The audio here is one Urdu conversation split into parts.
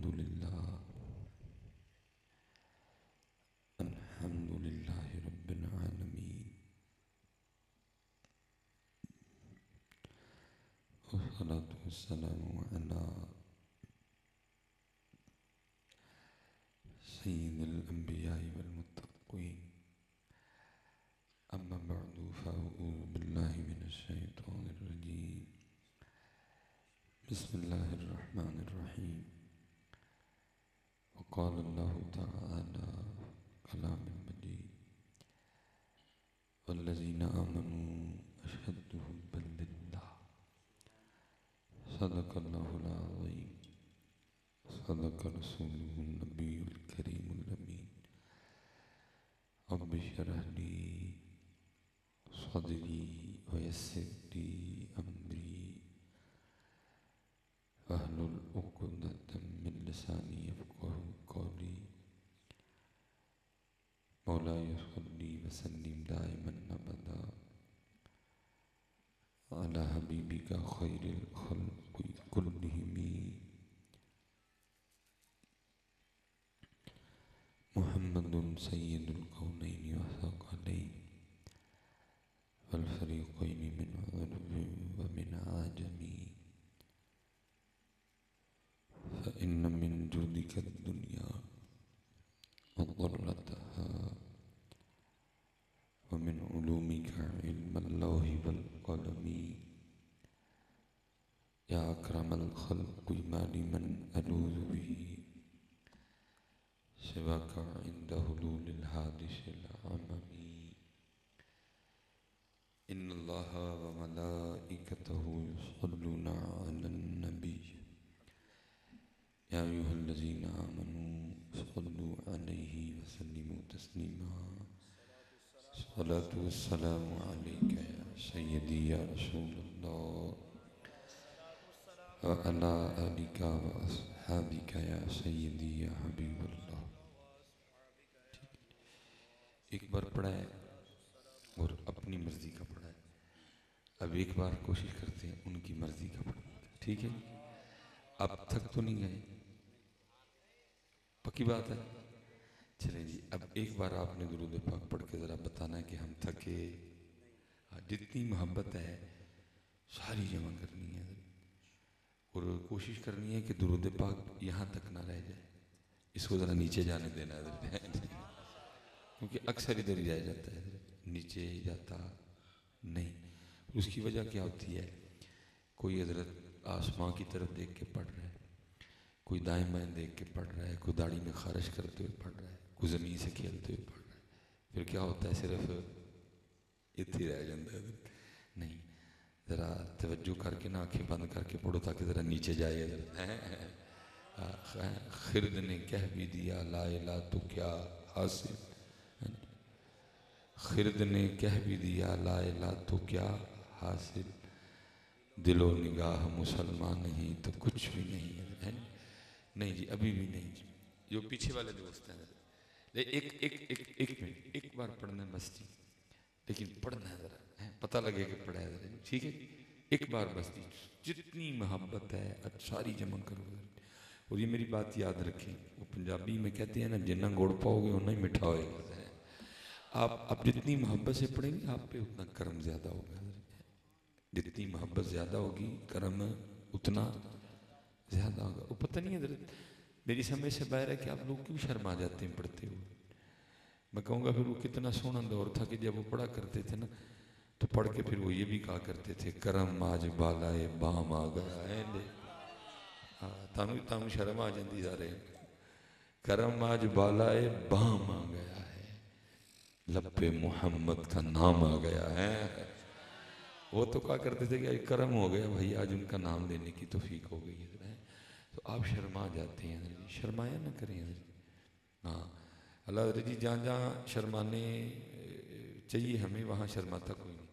الحمد لله رب العالمين، والصلاة والسلام على سيد الأنبياء والمتقين. أما بعد، فأعوذ بالله من الشيطان الرجيم. بسم الله الرحمن الرحيم. وقال الله تعالى كلام المجيد: والذين آمنوا أشد حبا لله. صدق الله العظيم. صدق رسوله النبي الكريم الأمين. رب اشرح لي صدري ويسر لي أمري واحلل عقدة من لساني يفقهوا قولي. مولاي صل وسلم دائما أبدا على حبيبك خير الخلق كلهم محمد سيد الكونين والثقلين والفريقين من عرب ومن عجم. فإن من جودك الدنيا وضرتها، ومن علومك علم اللوح والقلم. يا أكرم الخلق ما لمن ألوذ به سواك عند حلول الحادث العمم. إن الله وملائكته يصلون على النبي يا أيها الذين آمنوا صلوا عليه وسلموا تسليما. الصلاة والسلام عليك يا سيدي يا رسول الله، وعلى آلك وأصحابك يا سيدي يا حبیب اللہ. ایک بار پڑھا ہے اور اپنی مرضی کا پڑھا ہے. اب ایک بار کوشش کرتے ہیں ان کی مرضی کا پڑھنے کا. ٹھیک ہے؟ اب تھک تو نہیں گئے؟ پکی بات ہے. چلیں جی، اب ایک بار آپ نے درود پاک پڑھ کے ذرا بتانا ہے کہ ہم تھکے. جتنی محبت ہے ساری جمع کرنی ہے اور کوشش کرنی ہے کہ درود پاک یہاں تک نہ رہ جائے. اس کو ذرا نیچے جانے دینا ہے کیونکہ اکثر ادھر ہی رہ جاتا ہے، نیچے جاتا نہیں. اس کی وجہ کیا ہوتی ہے؟ کوئی حضرت آسمان کی طرف دیکھ کے پڑھ رہا ہے، کوئی دائیں بائیں دیکھ کے پڑھ رہا ہے، کوئی داڑھی میں خارش کرتے ہوئے پڑھ رہا ہے، کوئی زمین سے کھیلتے ہوئے پڑھ رہا ہے. پھر کیا ہوتا ہے؟ صرف اتنے ہی رہ جاتا ہے. نہیں، ذرا توجہ کر کے نا آنکھیں بند کر کے پڑھو تاکہ ذرا نیچے جائے. خرد نے کہہ بھی دیا لا الہ تو کیا حاصل. خرد نے کہہ بھی دیا لا الہ تو کیا حاصل. دل و نگاہ مسلمان نہیں تو کچھ بھی نہیں ہے. نہیں جی، ابھی بھی نہیں جی. جو پیچھے والے دوست ہیں ایک منٹ، ایک بار پڑھنا ہے بس جی، لیکن پڑھنا ہے ذرا، پتہ لگے کہ پڑھا ہے ذرا. ٹھیک ہے؟ ایک بار بس جی. جتنی محبت ہے ساری جمع کرو. اور یہ میری بات یاد رکھیں، وہ پنجابی میں کہتے ہیں نا، جنہ گڑ پاؤ گے اتنا ہی مٹھا ہوئے گا. آپ جتنی محبت سے پڑھیں گے آپ پہ اتنا کرم زیادہ ہوگا. جتنی محبت زیادہ ہوگی کرم اتنا زیادہ ہوگا. وہ پتہ نہیں حضرت، میری سمجھ سے باہر ہے کہ آپ لوگ کیوں شرما جاتے ہیں پڑھتے ہوئے. میں کہوں گا پھر وہ کتنا سونا دور تھا کہ جب وہ پڑھا کرتے تھے نا تو پڑھ کے پھر وہ یہ بھی کہا کرتے تھے کرم آج بالائے بام آ گیا ہے. تانوں شرم آ جاندی سارے. کرم آج بالائے بام آ گیا ہے، لب پہ محمد کا نام آ گیا ہے. وہ تو کہا کرتے تھے کہ آج کرم ہو گیا بھائی، آج ان کا نام لینے کی توفیق ہو گئی ہے. تو آپ شرما جاتے ہیں. شرمایا نہ کریں. ہاں، اللہ حضرت جی جہاں جہاں شرمانے چاہیے ہمیں وہاں شرماتا کوئی نہیں.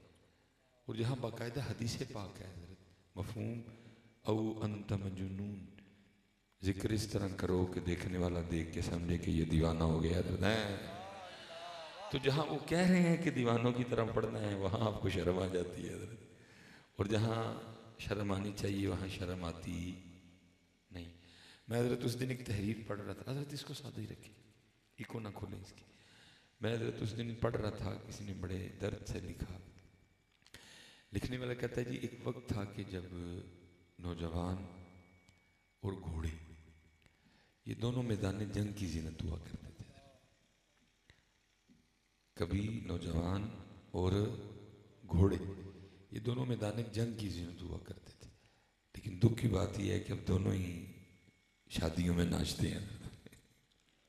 اور جہاں باقاعدہ حدیث پاک ہے حضرت، مفہوم او انت مجنون، ذکر اس طرح کرو کہ دیکھنے والا دیکھ کے سمجھے کہ یہ دیوانہ ہو گیا. تو جہاں وہ کہہ رہے ہیں کہ دیوانوں کی طرح پڑھنا ہے وہاں آپ کو شرم آ جاتی ہے حضرت. اور جہاں شرم آنی چاہیے وہاں شرم آتی نہیں. میں حضرت اس دن ایک تحریر پڑھ رہا تھا، حضرت اس کو سادہ ہی رکھیں، ایکو نہ کھولیں اس کی. میں حضرت اس دن پڑھ رہا تھا، کسی نے بڑے درد سے لکھا. لکھنے والا کہتا ہے جی ایک وقت تھا کہ جب نوجوان اور گھوڑے یہ دونوں میدان جنگ کی زینت ہوا کرتے تھے. کبھی نوجوان اور گھوڑے یہ دونوں میدان جنگ کی زینت ہوا کرتے تھے، لیکن دکھ کی بات یہ ہے کہ اب دونوں ہی شادیوں میں ناچتے ہیں.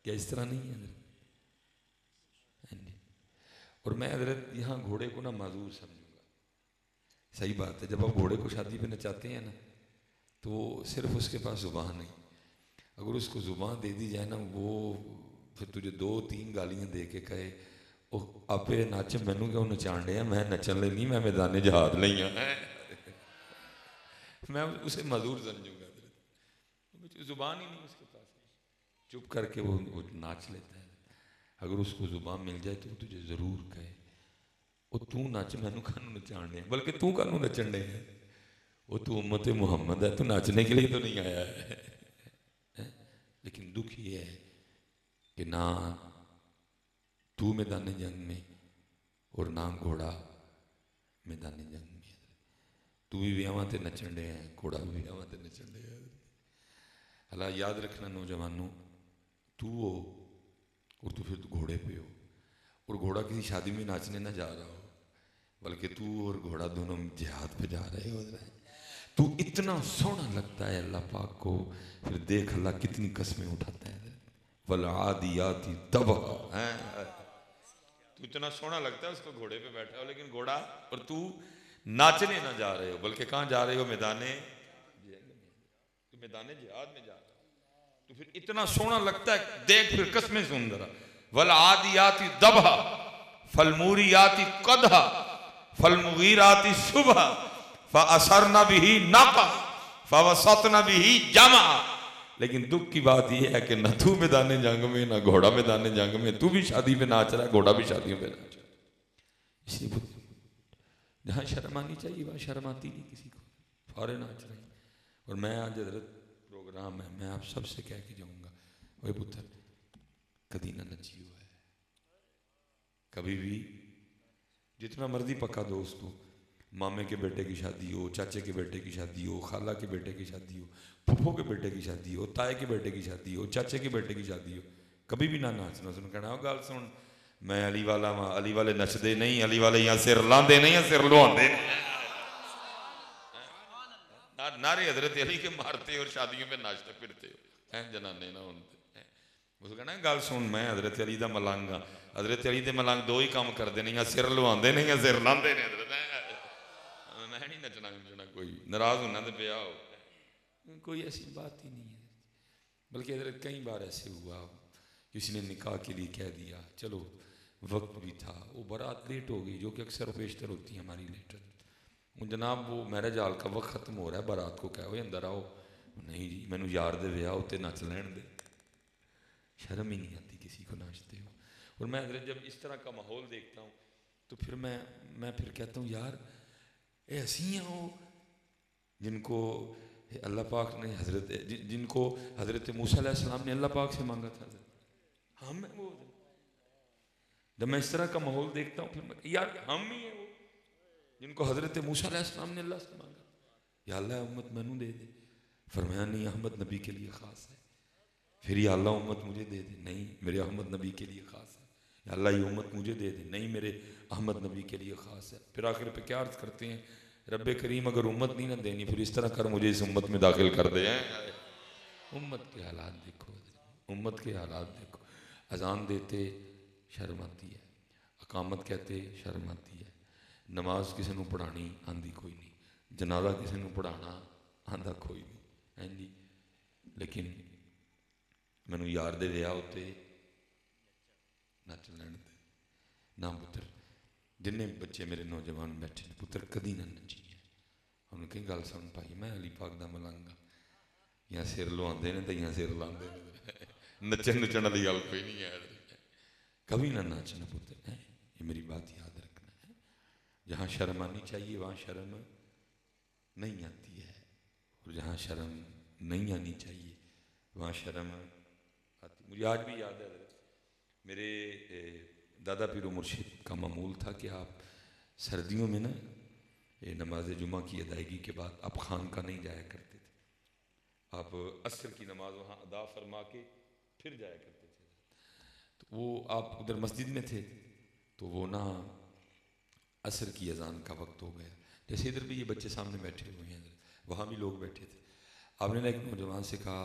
کیا اس طرح نہیں ہے؟ اور میں حضرت یہاں گھوڑے کو نا معذور سمجھوں گا. صحیح بات ہے، جب آپ گھوڑے کو شادی پہ نچاتے ہیں نا تو صرف اس کے پاس زبان نہیں، اگر اس کو زبان دے دی جائے نا وہ پھر تجھے 2-3 گالیاں دے کے کہے آپ نچ مینوں کیوں نچان ڈیا، میں نچن لے نہیں، میں میدان جہاد لئی ہوں. میں اسے معذور سمجھوں گا. زبان ہی نہیں اس کے پاس، چپ کر کے وہ ناچ لیتا ہے. اگر اس کو زبان مل جائے تو وہ تجھے ضرور کہے وہ تو نچ، مینوں کانوں نچان ڈیا، بلکہ تو کانوں نچن ڈیا ہے، وہ تو امت محمد ہے، تو ناچنے کے لیے تو نہیں آیا ہے. لیکن دکھ یہ ہے کہ نہ تو میدان جنگ میں اور نہ گھوڑا میدان جنگ میں. تو بھی ویاواں تے نچن ڈیا ہے، گھوڑا بھی ویاواں تے نچن ڈیا ہے. اللہ یاد رکھنا نوجوانوں، تو ہو اور تو پھر گھوڑے پہ ہو، اور گھوڑا کسی شادی میں ناچنے نہ جا رہا ہو، بلکہ تو اور گھوڑا دونوں جہاد پہ جا رہے ہو. تو اتنا سونا لگتا ہے اللہ پاک کو، پھر دیکھ اللہ کتنی قسمیں اٹھاتا ہے. والعادیات ضبحا، تو اتنا سونا لگتا ہے اس کو گھوڑے پہ بیٹھا ہو، لیکن گھوڑا اور تو ناچنے نہ جا رہے ہو، بلکہ کہاں جا رہے ہو؟ میدان تو میدان جہاد میں جا رہے ہو. تو پھر اتنا سونا لگتا ہے، دیکھ پھر قسمیں سن ذرا. والعادیات ضبحا فالموریات قدحا فالمغیرات صبحا فاثرن به نقعا فوسطن به جمعا. لیکن دکھ کی بات یہ ہے کہ نہ تو میدان جنگ میں نہ گھوڑا میدان جنگ میں. تو بھی شادی پہ ناچ رہا ہے، گھوڑا بھی شادیوں پہ ناچ رہا ہے. اس لیے جہاں شرم آنی چاہیے وہاں شرم آتی نہیں کسی کو، فورے ناچ رہے ہیں. اور میں آج حضرت پروگرام ہے، میں آپ سب سے کہہ کے جاؤں گا، اوے پتر کدی نہ نچی ہوا ہے کبھی بھی. جتنا مرضی پکا دوست ہو، مامے کے بیٹے کی شادی ہو، چاچے کے بیٹے کی شادی ہو، خالہ کے بیٹے کی شادی ہو، پھپھو کے بیٹے کی شادی ہو، تائے کے بیٹے کی شادی ہو، چاچے کے بیٹے کی شادی ہو، کبھی بھی نہ ناچنا. سن کہنا ہو گل سن، میں علی والا ہاں، علی والے نچدے نہیں، علی والے یہاں سر لاندے نہیں ہیں، سر لواندے نہیں. نعرے حضرت علی کے مارتے اور شادیوں پہ ناچتے پھرتے ہو جنانے نہ ہوتے. اس کہنا گل سن، میں حضرت علی دا ملنگ ہاں، حضرت علی دے ملنگ دو ہی کام کرتے نہیں، سر لواندے نہیں، سر لاندے نہیں. حضرت میں نہیں نچنا نچنا، کوئی ناراض ہونا تو پیا ہو، کوئی ایسی بات ہی نہیں ہے. بلکہ حضرت کئی بار ایسے ہوا، کسی نے نکاح کے لیے کہہ دیا، چلو وقت بھی تھا، وہ بارات لیٹ ہو گئی، جو کہ اکثر و بیشتر ہوتی ہے ہماری لیٹ. جناب وہ میرج ہال کا وقت ختم ہو رہا ہے، بارات کو کہو اندر آؤ. نہیں جی مینوں یار دے ویاہ ہوتے نچ لین دے. شرم ہی نہیں آتی کسی کو ناچتے ہو. اور میں حضرت جب اس طرح کا ماحول دیکھتا ہوں تو پھر میں پھر کہتا ہوں یار ایسی ہیں وہ جن کو اللہ پاک نے جن کو حضرت موسیٰ علیہ السلام نے اللہ پاک سے مانگا تھا. ہم ہیں وہ. جب میں اس طرح کا ماحول دیکھتا ہوں پھر یار ہم ہی ہیں وہ جن کو حضرت موسیٰ علیہ السلام نے اللہ سے مانگا. یا اللہ امت مینوں دے دے. فرمایا نہیں، احمد نبی کے لیے خاص ہے. پھر یا اللہ امت مجھے دے دے. نہیں، میرے احمد نبی کے لیے خاص ہے. یا اللہ یہ امت مجھے دے دے. نہیں، میرے احمد نبی کے لیے خاص ہے. پھر آخر پہ کیا عرض کرتے ہیں؟ رب کریم اگر امت نہیں نہ دینی، پھر اس طرح کر مجھے اس امت میں داخل کر دے. امت کے حالات دیکھو، امت کے حالات دیکھو. اذان دیتے شرم آتی ہے، اقامت کہتے شرم آتی ہے، نماز کسی نے پڑھانی آندھی کوئی نہیں، جنازہ کسی نے پڑھانا آندھا کوئی نہیں. ہیں جی لیکن مینوں یار دے ویاہ ہوتے نچ لین دے. نہ پتر، جن بچے میرے نوجوان بیٹھے نے، پتر کدی نہ نچی ہے. انہوں نے کہیں گل سن پائی، میں علی پاک دا ملنگ ہاں، یا سر لواندے نے تو یا سر لاندے نے. نچن نچن والی گل کوئی نہیں ہے. کبھی نہ ناچنا پتر. یہ میری بات یاد رکھنا ہے. جہاں شرم آنی چاہیے وہاں شرم نہیں آتی ہے، اور جہاں شرم نہیں آنی چاہیے وہاں شرم آتی. مجھے آج بھی یاد ہے حضرت، میرے دادا پیر و مرشد کا معمول تھا کہ آپ سردیوں میں نا نماز جمعہ کی ادائیگی کے بعد آپ خانقاہ نہیں جایا کرتے تھے، آپ عصر کی نماز وہاں ادا فرما کے پھر جایا کرتے تھے. تو وہ آپ ادھر مسجد میں تھے تو وہ نا عصر کی اذان کا وقت ہو گیا. جیسے ادھر بھی یہ بچے سامنے بیٹھے ہوئے ہیں، وہاں بھی لوگ بیٹھے تھے. آپ نے ایک نوجوان سے کہا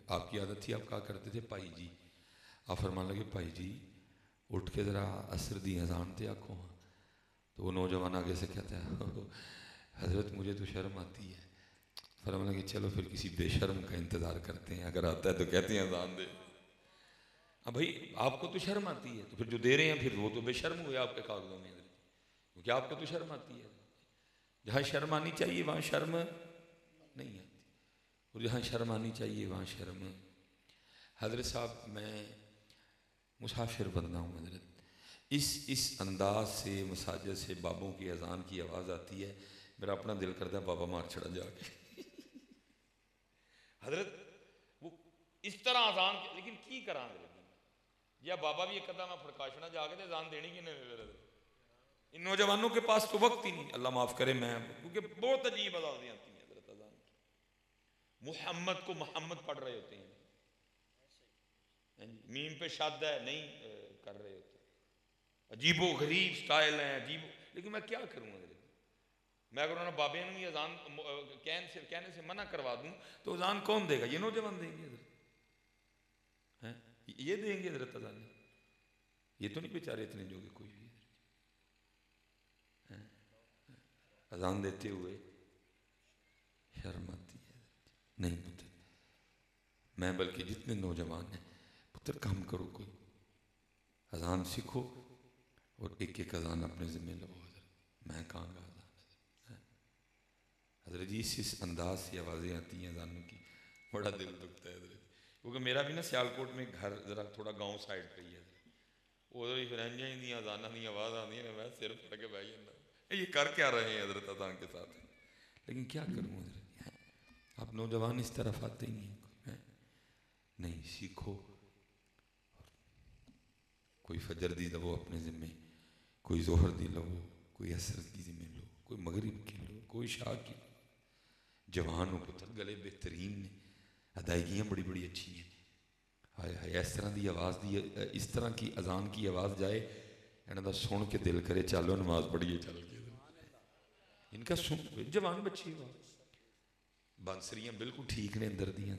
آپ کی عادت تھی، آپ کہا کرتے تھے پائی جی. آپ فرمان لگے پائی جی اٹھ کے ذرا عصر دی اذان تے آکھو. تو وہ نوجوان آگے سے کہتا ہے حضرت مجھے تو شرم آتی ہے. فرمان لگے چلو پھر کسی بے شرم کا انتظار کرتے ہیں، اگر آتا ہے تو کہتے ہیں اذان دے. ہاں بھائی آپ کو تو شرم آتی ہے تو پھر جو دے رہے ہیں پھر وہ تو بے شرم ہوئے آپ کے کاغذوں میں، کیونکہ آپ کو تو شرم آتی ہے. جہاں شرم آنی چاہیے وہاں شرم نہیں آتی، اور جہاں شرم آنی چاہیے وہاں شرم. حضرت صاحب میں مسافر بندہ ہوں حضرت، اس انداز سے مساجد سے بابوں کی اذان کی آواز آتی ہے، میرا اپنا دل کرتا ہے بابا مار چھڑا جا کے. حضرت وہ اس طرح اذان لیکن کی کراں یا بابا بھی ایک قدم میں پھڑکاشنا جا کے اذان دینی کہ نہیں. ان نوجوانوں کے پاس تو وقت ہی نہیں، اللہ معاف کرے میں، کیونکہ بہت عجیب آوازیں آتی ہیں حضرت اذان کی. محمد کو محمد پڑھ رہے ہوتے ہیں، میم پہ شاد ہے نہیں کر رہے ہوتے، عجیب و غریب سٹائل ہیں عجیب. لیکن میں کیا کروں حضرت، میں اگر انہوں نے بابے نے اذان کہنے سے منع کروا دوں تو اذان کون دے گا؟ یہ نوجوان دیں گے حضرت، یہ دیں گے حضرت اذان. یہ تو نہیں بیچارے اتنے جو کہ کوئی بھی اذان دیتے ہوئے شرم آتی ہے. نہیں پتر، میں بلکہ جتنے نوجوان ہیں پتر کام کرو، کوئی اذان سیکھو اور ایک ایک اذان اپنے ذمہ لو. حضرت میں کہاں گا اذان حضرت جی، اس انداز سے آوازیں آتی ہیں اذانوں کی، بڑا دل دکھتا ہے حضرت. کیونکہ میرا بھی نا سیالکوٹ میں گھر ذرا تھوڑا گاؤں سائڈ پہ ہی ہے، ادھر ہی فرنجیاں دی اذاناں دی آواز آتی ہے، میں سر پھڑ کے بیٹھ جاتا ہوں یہ کر کیا رہے ہیں حضرت اذان کے ساتھ. لیکن کیا کروں حضرت، آپ نوجوان اس طرف آتے ہی نہیں. نہیں سیکھو، کوئی فجر دی لو اپنے ذمے، کوئی ظہر دی لو، کوئی عصر کی ذمے لو، کوئی مغرب کی لو، کوئی عشاء کی لو. جوان ہو پتر، گلے بہترین نے، ادائیگیاں بڑی بڑی اچھی ہیں. ہائے ہائے اس طرح دی آواز دی، اس طرح کی اذان کی آواز جائے انہوں دا سن کے دل کرے چلو نماز پڑھیے چل کے. ان کا سن جوان بچی ہوا بانسریاں بالکل ٹھیک نے اندر دیاں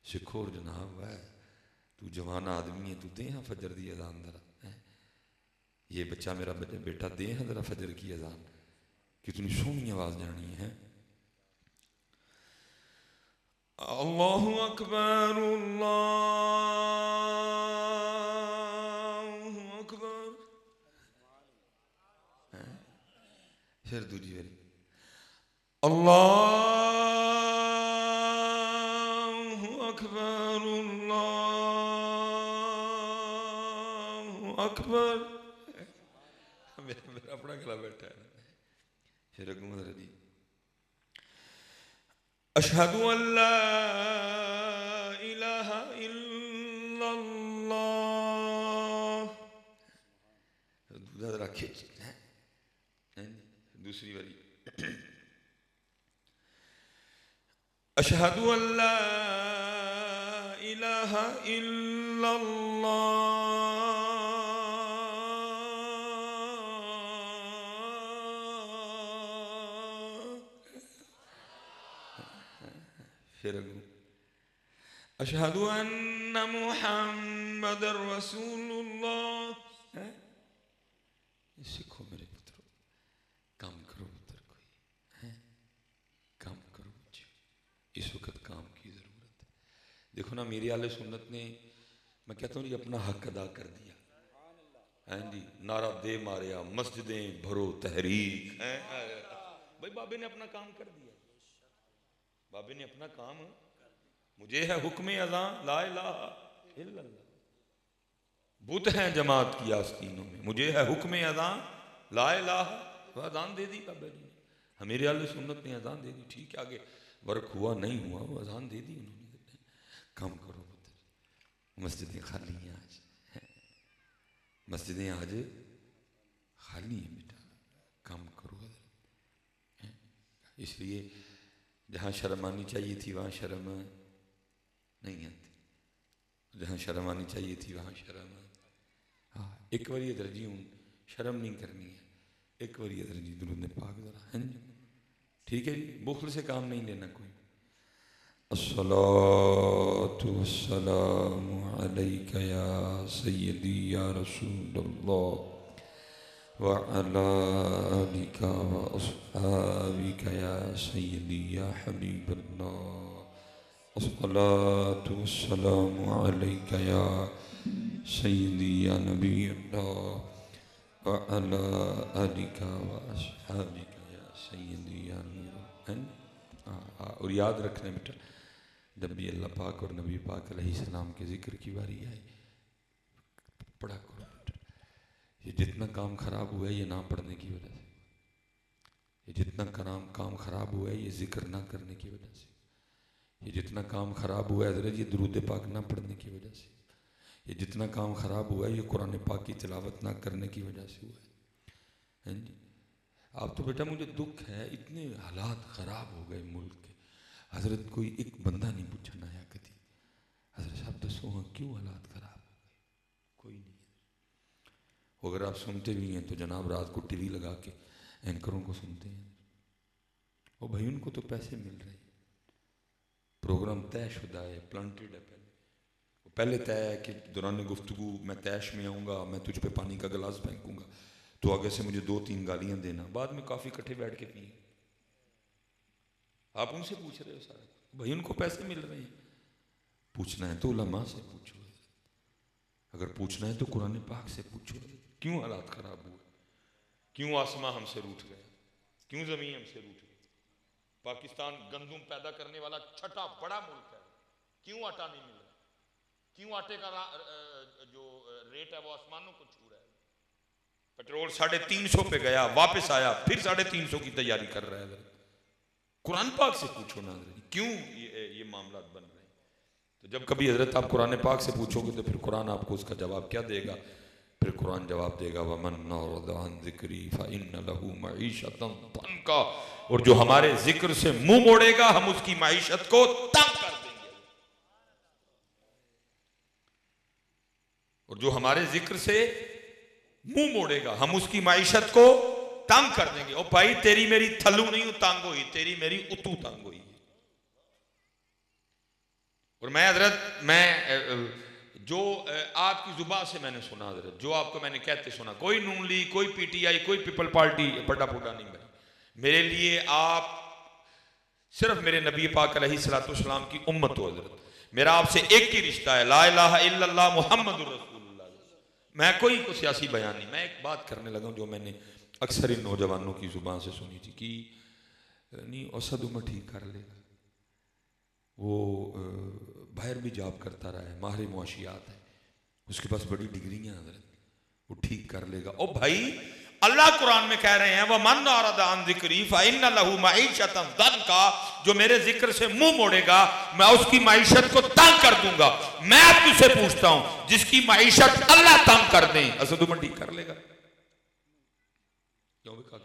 سکھو. اور جناب ہے تو جوان آدمی ہے، تو دے ہاں فجر دی اذان ذرا. یہ بچہ میرا بیٹا دے ہاں ذرا فجر کی اذان، کتنی سونی آواز جانی ہے. اللہ اکبر اللہ اکبر. پھر دوجی باری اللہ اکبر اللہ اکبر. میرا اپنا گلا بیٹھا ہے. پھر اگوں حضرت جی اشہد ان لا الہ الا اللہ. ذرا کھینچ دوسری باری اشہد ان لا الہ الا اللہ. پھر اگوں اشہد ان محمد رسول اللہ. سیکھو میرے پترو، کام کرو پتر، کوئی کام کرو بچے، اس وقت کام کی ضرورت ہے. دیکھو نا میری اہل سنت نے، میں کہتا ہوں یہ اپنا حق ادا کر دیا. جی نعرہ دے ماریا مسجدیں بھرو تحریک. بھائی بابے نے اپنا کام کر دیا، بابے نے اپنا کام. مجھے ہے حکم اذان لا الہ الا اللہ. بت ہیں جماعت کی آستینوں میں، مجھے ہے حکم اذان لا الہ. وہ اذان دے دی بابا جی نے، میرے اہل سنت نے اذان دے دی. ٹھیک ہے آگے ورک ہوا نہیں ہوا، وہ اذان دے دی انہوں نے. کام کرو پتر، مسجدیں خالی ہیں آج، مسجدیں آج خالی ہیں بیٹا، کام کرو حضرت۔ اس لیے جہاں شرم آنی چاہیے تھی وہاں شرم نہیں آتی، جہاں شرم آنی چاہیے تھی وہاں شرم، ہاں ایک بار ادھر جی ہوں شرم نہیں کرنی ہے، ایک بار ادھر جی درود پاک ذرا، ہیں جی ٹھیک ہے جی، بخل سے کام نہیں لینا کوئی۔ الصلاۃ والسلام علیک یا سیدی یا رسول اللہ وعلی آلک واصحابک یا سیدی یا حبیب اللہ، الصلاۃ والسلام علیک یا سیدی یا نبی اللہ وعلی آلک واصحابک یا سیدی یا نور اللہ۔ اور یاد رکھنا بیٹا، جب بھی اللہ پاک اور نبی پاک علیہ السلام کے ذکر کی باری آئے پڑھا کرو بیٹا۔ یہ جتنا کام خراب ہوا ہے یہ نہ پڑھنے کی وجہ سے، یہ جتنا کام خراب ہوا ہے یہ ذکر نہ کرنے کی وجہ سے، یہ جتنا کام خراب ہوا ہے حضرت یہ درود پاک نہ پڑھنے کی وجہ سے، یہ جتنا کام خراب ہوا ہے یہ قرآن پاک کی تلاوت نہ کرنے کی وجہ سے ہوا ہے جی۔ آپ تو بیٹا مجھے دکھ ہے، اتنے حالات خراب ہو گئے ملک کے، حضرت کوئی ایک بندہ نہیں پوچھنا آیا کبھی حضرت صاحب دسو ہاں کیوں حالات خراب ہو گئے، کوئی نہیں۔ اگر آپ سنتے بھی ہیں تو جناب رات کو ٹی وی لگا کے اینکروں کو سنتے ہیں، اور بھائی ان کو تو پیسے مل رہے ہیں، پروگرام طے شدہ ہے، پلانٹڈ ہے، پہلے طے ہے کہ دوران گفتگو میں طیش میں آؤں گا، میں تجھ پہ پانی کا گلاس پھینکوں گا تو آگے سے مجھے 2-3 گالیاں دینا، بعد میں کافی کٹھے بیٹھ کے پیئیں۔ آپ ان سے پوچھ رہے ہو سارے، بھائی ان کو پیسے مل رہے ہیں، پوچھنا ہے تو علماء سے پوچھو، اگر پوچھنا ہے تو قرآن پاک سے پوچھو، کیوں حالات خراب ہوئے، کیوں آسمان ہم سے روٹھ گیا، کیوں زمین ہم سے روٹھ گئی۔ پاکستان گندم پیدا کرنے والا چھٹا بڑا ملک ہے، کیوں آٹا نہیں مل رہا، کیوں آٹے کا جو ریٹ ہے وہ آسمانوں کو چھو رہا ہے۔ پیٹرول 350 پہ گیا، واپس آیا، پھر 350 کی تیاری کر رہا ہے۔ قرآن پاک سے پوچھو نا کیوں یہ معاملات بن رہے ہیں۔ تو جب کبھی حضرت آپ قرآن پاک سے پوچھو گے تو پھر قرآن آپ کو اس کا جواب کیا دے گا؟ پھر قرآن جواب دے گا وَمَنْ أَعْرَضَ عَنْ ذِكْرِي فَإِنَّ لَهُ مَعِيشَةً ضَنْكًا، اور جو ہمارے ذکر سے منہ موڑے گا ہم اس کی معیشت کو تنگ کر دیں گے، اور جو ہمارے ذکر سے منہ موڑے گا ہم اس کی معیشت کو تنگ کر دیں گے۔ اور بھائی تیری میری تھلو نہیں تنگ ہوئی، تیری میری اتو تنگ ہوئی۔ اور میں حضرت جو آپ کی زبان سے میں نے سنا حضرت، جو آپ کو میں نے کہتے سنا، کوئی نون لیگ، کوئی پی ٹی آئی، کوئی پیپل پارٹی بڑا پھوٹا نہیں بھائی، میرے لیے آپ صرف میرے نبی پاک علیہ السلام کی امت ہو حضرت، میرا آپ سے ایک ہی رشتہ ہے، لا الہ الا اللہ محمد رسول اللہ۔ میں کوئی کو سیاسی بیان نہیں، میں ایک بات کرنے لگا ہوں جو میں نے اکثر ان نوجوانوں کی زبان سے سنی تھی کہ نہیں اسد عمر ٹھیک کر لے گا، وہ باہر بھی جاب کرتا رہا ہے، ماہر معاشیات ہے، اس کے پاس بڑی ڈگریاں حضرت، وہ ٹھیک کر لے گا۔ او بھائی اللہ قرآن میں کہہ رہے ہیں وَمَنْ أَعْرَضَ عَنْ ذِكْرِي فَإِنَّ لَهُ مَعِيشَةً ضَنْكًا، جو میرے ذکر سے منہ موڑے گا میں اس کی معیشت کو تنگ کر دوں گا۔ میں اب تجھ سے پوچھتا ہوں جس کی معیشت اللہ تنگ کر دیں اسد عمر ٹھیک کر لے گا؟ کیوں بھی کہا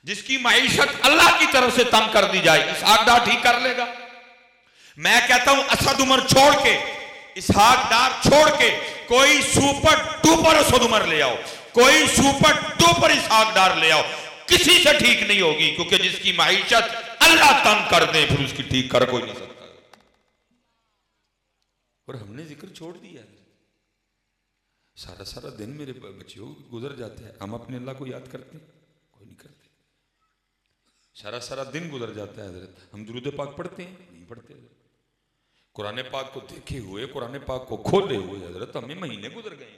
جس کی معیشت اللہ کی طرف سے تنگ کر دی جائے اسحاق ڈار ٹھیک کر لے گا؟ میں کہتا ہوں اسد عمر چھوڑ کے، اسحاق ڈار چھوڑ کے کوئی سپر ڈوپر اسد عمر لے آؤ، کوئی سپر ڈوپر اسحاق ڈار لے آؤ، کسی سے ٹھیک نہیں ہوگی، کیونکہ جس کی معیشت اللہ تنگ کر دے پھر اس کی ٹھیک کر کوئی نہیں سکتا۔ اور ہم نے ذکر چھوڑ دیا ہے، سارا دن میرے بچیوں گزر جاتے ہیں، ہم اپنے اللہ کو یاد کرتے ہیں؟ کوئی نہیں کرتے۔ سارا دن گزر جاتا ہے حضرت، ہم درود پاک پڑھتے ہیں؟ نہیں پڑھتے حضرت۔ قرآن پاک کو دیکھے ہوئے، قرآن پاک کو کھولے ہوئے حضرت ہمیں مہینے گزر گئے ہیں۔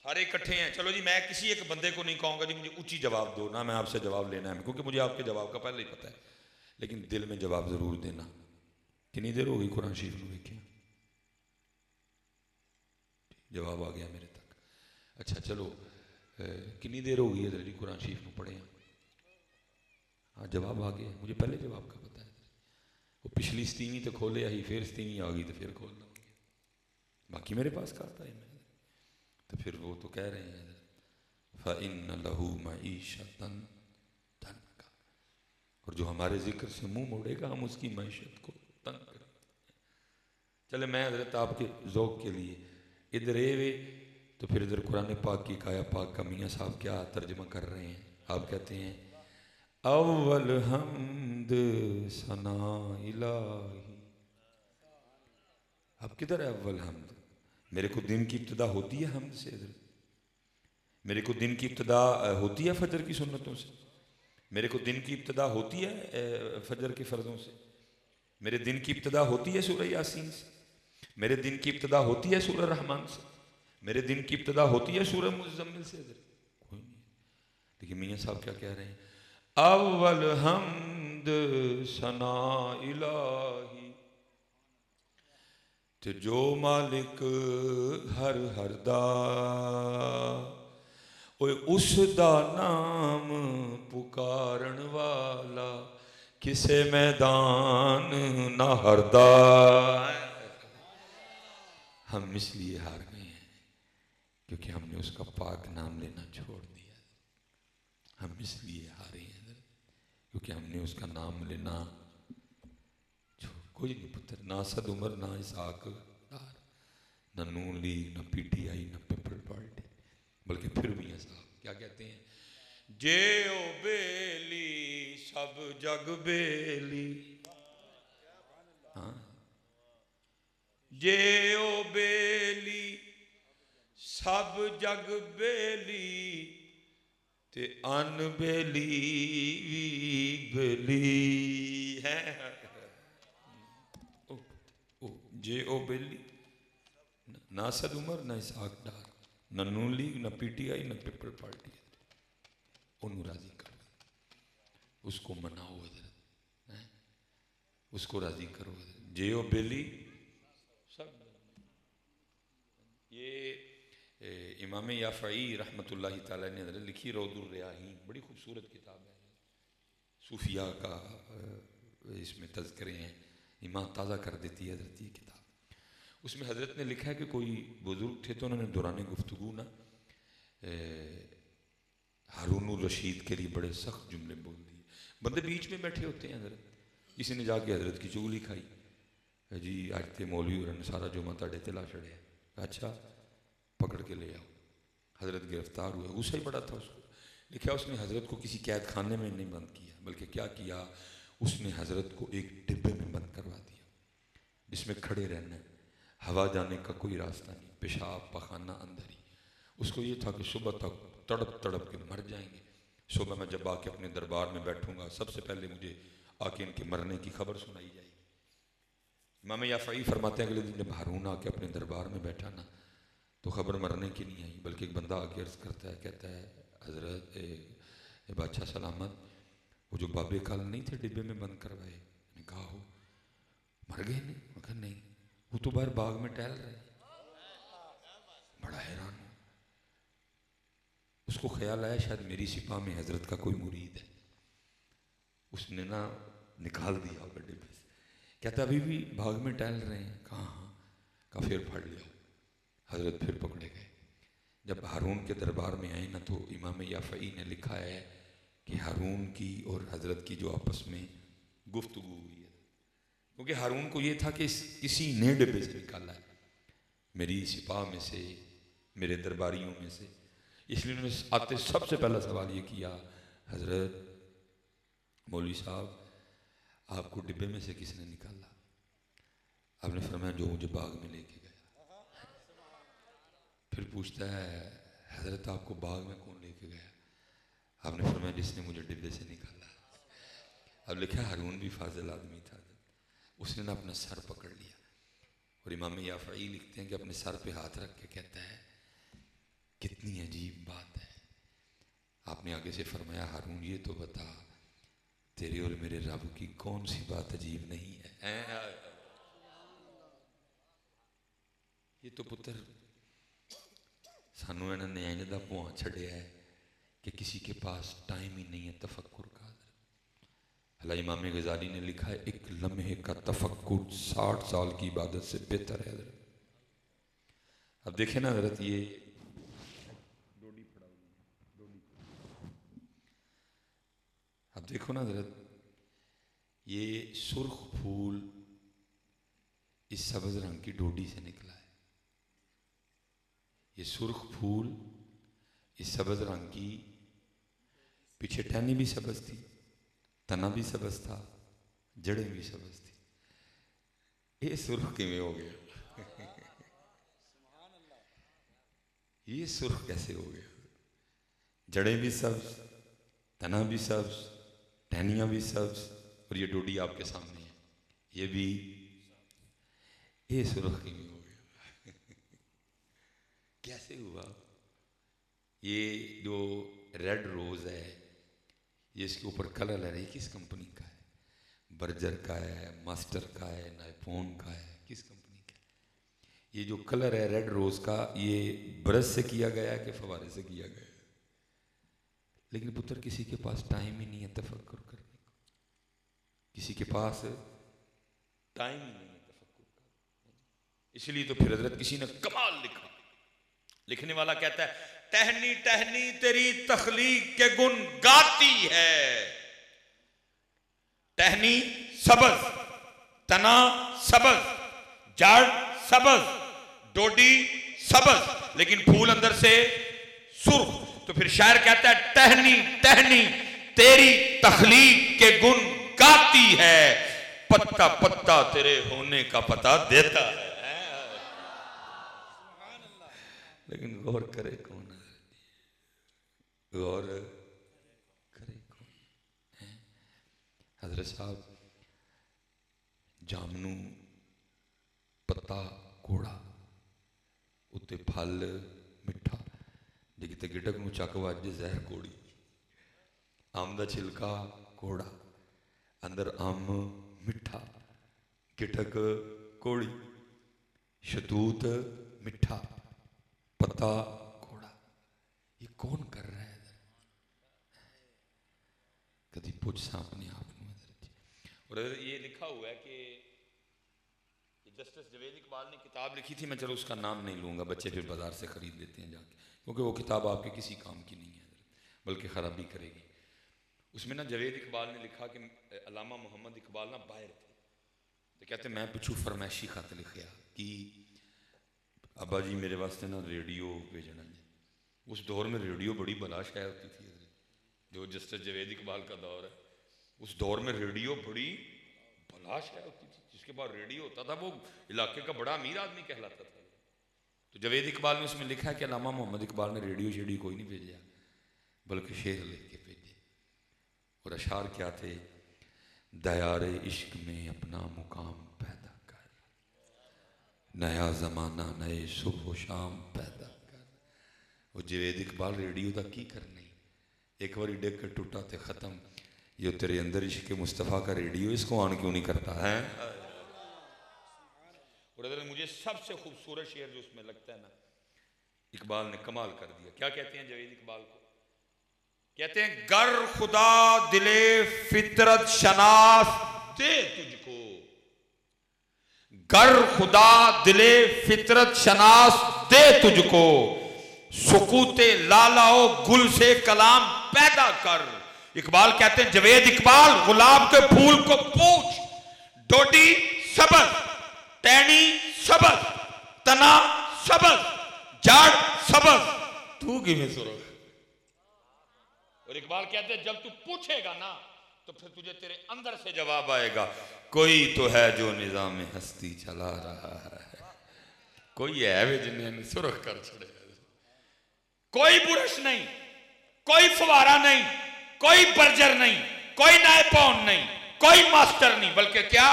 سارے اکٹھے ہیں، چلو جی میں کسی ایک بندے کو نہیں کہوں گا جی مجھے اونچی جواب دو، نہ میں آپ سے جواب لینا ہے، کیونکہ مجھے آپ کے جواب کا پہلے ہی پتہ ہے، لیکن دل میں جواب ضرور دینا۔ کتنی دیر ہو گئی قرآن شریف میں دیکھیں؟ جواب آ گیا میرے تک۔ اچھا چلو کتنی دیر ہو گئی ہے حضرت قرآن شریف میں پڑھے ہیں؟ ہاں جواب آ گیا، مجھے پہلے جواب کا پتہ ہے، وہ پچھلی ستیویں تو کھولے آئی، پھر ستیویں آ گئی تو پھر کھول لوں گی، باقی میرے پاس کا آتا ہے میں، تو پھر وہ تو کہہ رہے ہیں فَإِنَّ لَهُ مَعِيشَةً ضَنْكَ، اور جو ہمارے ذکر سے منہ موڑے گا ہم اس کی معیشت کو تنگ کریں۔ چلے میں حضرت آپ کے ذوق کے لیے ادھر اے تو پھر ادھر قرآن پاک کی آیا پاک کا میاں صاحب کیا ترجمہ کر رہے ہیں، آپ کہتے ہیں اول حمد ثنا الہی، اب کدھر ہے اول حمد؟ میرے کو دن کی ابتدا ہوتی ہے حمد سے، ادھر میرے کو دن کی ابتدا ہوتی ہے فجر کی سنتوں سے، میرے کو دن کی ابتدا ہوتی ہے فجر کے فرضوں سے، میرے دن کی ابتدا ہوتی ہے سورہ یاسین سے، میرے دن کی ابتدا ہوتی ہے سورہ رحمان سے، میرے دن کی ابتدا ہوتی ہے سورہ مزمل سے، ادھر کوئی نہیں۔ لیکن میاں صاحب کیا کہہ رہے ہیں، اول حمد ثنا الہی، تے جو مالک ہر دا اوے اس دا نام پکارن والا کسے میدان نہ ہردا، ہم اس لیے ہار گئے ہیں کیونکہ ہم نے اس کا پاک نام لینا چھوڑ دیا، ہم اس لیے ہارے ہیں کیونکہ ہم نے اس کا نام لینا کوئی نہیں پتر، نہ اسد عمر نہ اسحاق ڈار، نہ نون لیگ نہ پی ٹی آئی نہ پیپل پارٹی، بلکہ پھر بھی صاحب کیا کہتے ہیں، جے او بیلی سب جگ بیلی، ہاں جے او بیلی سب جگ بیلی تے ان بیلی بیلی ہے، جے او بیلی، نہ اسد عمر نہ اسحاق ڈار، نہ نون لیگ نہ پی ٹی آئی نہ پیپل پارٹی، انہوں راضی کرو، اس کو مناؤ حضرت، اس کو راضی کرو حضرت، جے او بیلی سب۔ یہ امام یافعی رحمۃ اللہ تعالیٰ نے حضرت لکھی روض الریاحین، بڑی خوبصورت کتاب ہے، صوفیاء کا اس میں تذکرے ہیں، ایمان تازہ کر دیتی ہے حضرت یہ کتاب۔ اس میں حضرت نے لکھا ہے کہ کوئی بزرگ تھے تو انہوں نے دوران گفتگو نا ہارون الرشید کے لیے بڑے سخت جملے بول دیے، بندے بیچ میں بیٹھے ہوتے ہیں حضرت، کسی نے جا کے حضرت کی چغلی کھائی، جی آج تے مولوی اور سارا جمعہ تاڑے تلا چڑھے، اچھا پکڑ کے لے آؤ، حضرت گرفتار ہوئے، غصہ ہی بڑا تھا اس کو، لکھا اس نے حضرت کو کسی قید خانے میں نہیں بند کیا، بلکہ کیا کیا، اس نے حضرت کو ایک ڈبے میں بند کروا دیا جس میں کھڑے رہنا ہے، ہوا جانے کا کوئی راستہ نہیں، پیشاب پخانہ اندر ہی، اس کو یہ تھا کہ صبح تک تڑپ تڑپ کے مر جائیں گے، صبح میں جب آ کے اپنے دربار میں بیٹھوں گا سب سے پہلے مجھے آ کے ان کے مرنے کی خبر سنائی جائے گی۔ امام یافعی فرماتے ہیں اگلے دن جب ہارون آ کے اپنے دربار میں بیٹھا نا تو خبر مرنے کی نہیں آئی، بلکہ ایک بندہ آ کے عرض کرتا ہے، کہتا ہے حضرت بادشاہ سلامت، وہ جو بابے کل نہیں تھے ڈبے میں بند کروائے، نے کہا ہو مر گئے نہیں؟ میں کہا نہیں، وہ تو باہر باغ میں ٹہل رہے، بڑا حیران ہوں، اس کو خیال آیا شاید میری سپاہ میں حضرت کا کوئی مرید ہے، اس نے نا نکال دیا ہوگا ڈبے سے، کہتا ابھی بھی باغ میں ٹہل رہے ہیں، کہاں ہاں، کہا پھر پھڑ لیا، حضرت پھر پکڑے گئے، جب ہارون کے دربار میں آئے نا تو امام یافعی نے لکھا ہے کہ ہارون کی اور حضرت کی جو آپس میں گفتگو ہوئی ہے، کیونکہ ہارون کو یہ تھا کہ کسی نے ڈبے سے نکالا ہے، میری سپاہ میں سے، میرے درباریوں میں سے، اس لیے انہوں نے آتے سب سے پہلا سوال یہ کیا، حضرت مولوی صاحب آپ کو ڈبے میں سے کس نے نکالا؟ آپ نے فرمایا جو مجھے باغ میں لے کے گیا۔ پھر پوچھتا ہے حضرت آپ کو باغ میں کون لے کے گیا؟ آپ نے فرمایا جس نے مجھے ڈبے سے نکالا۔ اب لکھا ہارون بھی فاضل آدمی تھا، اس نے نا اپنا سر پکڑ لیا، اور امام یافعی لکھتے ہیں کہ اپنے سر پہ ہاتھ رکھ کے کہتا ہے کتنی عجیب بات ہے، آپ نے آگے سے فرمایا ہارون یہ تو بتا تیرے اور میرے رب کی کون سی بات عجیب نہیں ہے، یہ تو پتر سانو انہوں نے اینج دا پواں چھڑیا ہے کہ کسی کے پاس ٹائم ہی نہیں ہے تفکر کا، اللہ امام غزالی نے لکھا ہے ایک لمحے کا تفکر 60 سال کی عبادت سے بہتر ہے حضرت۔ اب دیکھیں نا حضرت، یہ اب دیکھو نا حضرت، یہ سرخ پھول اس سبز رنگ کی ڈوڈی سے نکلا ہے۔ یہ سرخ پھول اس سبز رنگ کی، پیچھے ٹہنی بھی سبز تھی، تنا بھی سبز تھا، جڑیں بھی سبز تھی، یہ سرخ کیویں ہو گیا؟ یہ سرخ کیسے ہو گیا؟ جڑیں بھی سبز، تنا بھی سبز، ٹہنیاں بھی سبز، اور یہ ڈوڈی آپ کے سامنے ہے، یہ بھی، یہ سرخ کیویں ہو گیا؟ کیسے ہوا؟ یہ جو ریڈ روز ہے، یہ اس کے اوپر کلر ہے، یہ کس کمپنی کا ہے؟ برجر کا ہے، ماسٹر کا ہے، نائپون کا ہے، کس کمپنی کا ہے؟ یہ جو کلر ہے ریڈ روز کا، یہ برش سے کیا گیا ہے کہ فوارے سے کیا گیا ہے؟ لیکن پتر کسی کے پاس ٹائم ہی نہیں ہے تفکر کرنے کو، کسی کے پاس ٹائم ہی نہیں ہے تفکر کرنے، اس لیے تو پھر حضرت کسی نے کمال لکھا، لکھنے والا کہتا ہے ٹہنی ٹہنی تیری تخلیق کے گن گاتی ہے، ٹہنی سبز، تنا سبز، جڑ سبز، ڈوڈی سبز، لیکن پھول اندر سے سرخ۔ تو پھر شاعر کہتا ہے ٹہنی ٹہنی تیری تخلیق کے گن گاتی ہے، پتا پتا تیرے ہونے کا پتہ دیتا ہے۔ لیکن غور کرے کون؟ غور کرے کون؟ حضرت صاحب جامنو پتا کوڑا اتے پھل مٹھا، جی کتے گٹک نو چک وج زہر کوڑی، آم دا چھلکا کوڑا، اندر آم مٹھا، گٹک کوڑی، شتوت مٹھا، پتا کوڑا، یہ کون کر رہا ہے؟ کدی پوچھ سا اپنے آپ کو حضرت۔ اور یہ لکھا ہوا ہے کہ جسٹس جاوید اقبال نے کتاب لکھی تھی، میں چلو اس کا نام نہیں لوں گا، بچے پھر بازار سے خرید لیتے ہیں جا کے، کیونکہ وہ کتاب آپ کے کسی کام کی نہیں ہے حضرت، بلکہ خرابی کرے گی۔ اس میں نا جاوید اقبال نے لکھا کہ علامہ محمد اقبال نا باہر تھے، تو کہتے میں پچھو فرمائشی خط لکھیا کہ ابا جی میرے واسطے نا ریڈیو بھیجنا ہے۔ اس دور میں ریڈیو بڑی بلا شے ہوتی تھی حضرت، جو جسٹس جاوید اقبال کا دور ہے، اس دور میں ریڈیو بڑی بلا شے ہوتی تھی، جس کے بعد ریڈیو ہوتا تھا وہ علاقے کا بڑا امیر آدمی کہلاتا تھا۔ تو جاوید اقبال نے اس میں لکھا ہے کہ علامہ محمد اقبال نے ریڈیو شیڈیو کوئی نہیں بھیجا، بلکہ شعر لکھ کے بھیجے، اور اشعار کیا تھے؟ دیار عشق میں اپنا مقام پیدا کر، نیا زمانہ نئے صبح و شام پیدا کر۔ وہ جاوید اقبال ریڈیو دا کی کرنے، ایک باری ڈگ کر ٹوٹا تے ختم، یہ تیرے اندر عشق مصطفیٰ کا ریڈیو اس کو آن کیوں نہیں کرتا ہے؟ اور حضرت مجھے سب سے خوبصورت شعر جو اس میں لگتا ہے نا، اقبال نے کمال کر دیا۔ کیا کہتے ہیں جاوید اقبال کو؟ کہتے ہیں گر خدا دل فطرت شناس دے تجھ کو، گر خدا دل فطرت شناس دے تجھ کو، سکوت لالا و گل سے کلام پیدا کر۔ اقبال کہتے ہیں جاوید اقبال گلاب کے پھول کو پوچھ، ڈوڈی سبز، ٹہنی سبز، تنا سبز، جڑ سبز، تو کیویں سرخ؟ اور اقبال کہتے ہیں جب تو پوچھے گا نا تو پھر تجھے تیرے اندر سے جواب آئے گا، کوئی تو ہے جو نظام ہستی چلا رہا ہے، کوئی ہے وہ جنہیں سرخ کر چھڑے، کوئی برش نہیں، کوئی فوارہ نہیں، کوئی برجر نہیں، کوئی نائپون نہیں، کوئی ماسٹر نہیں، بلکہ کیا؟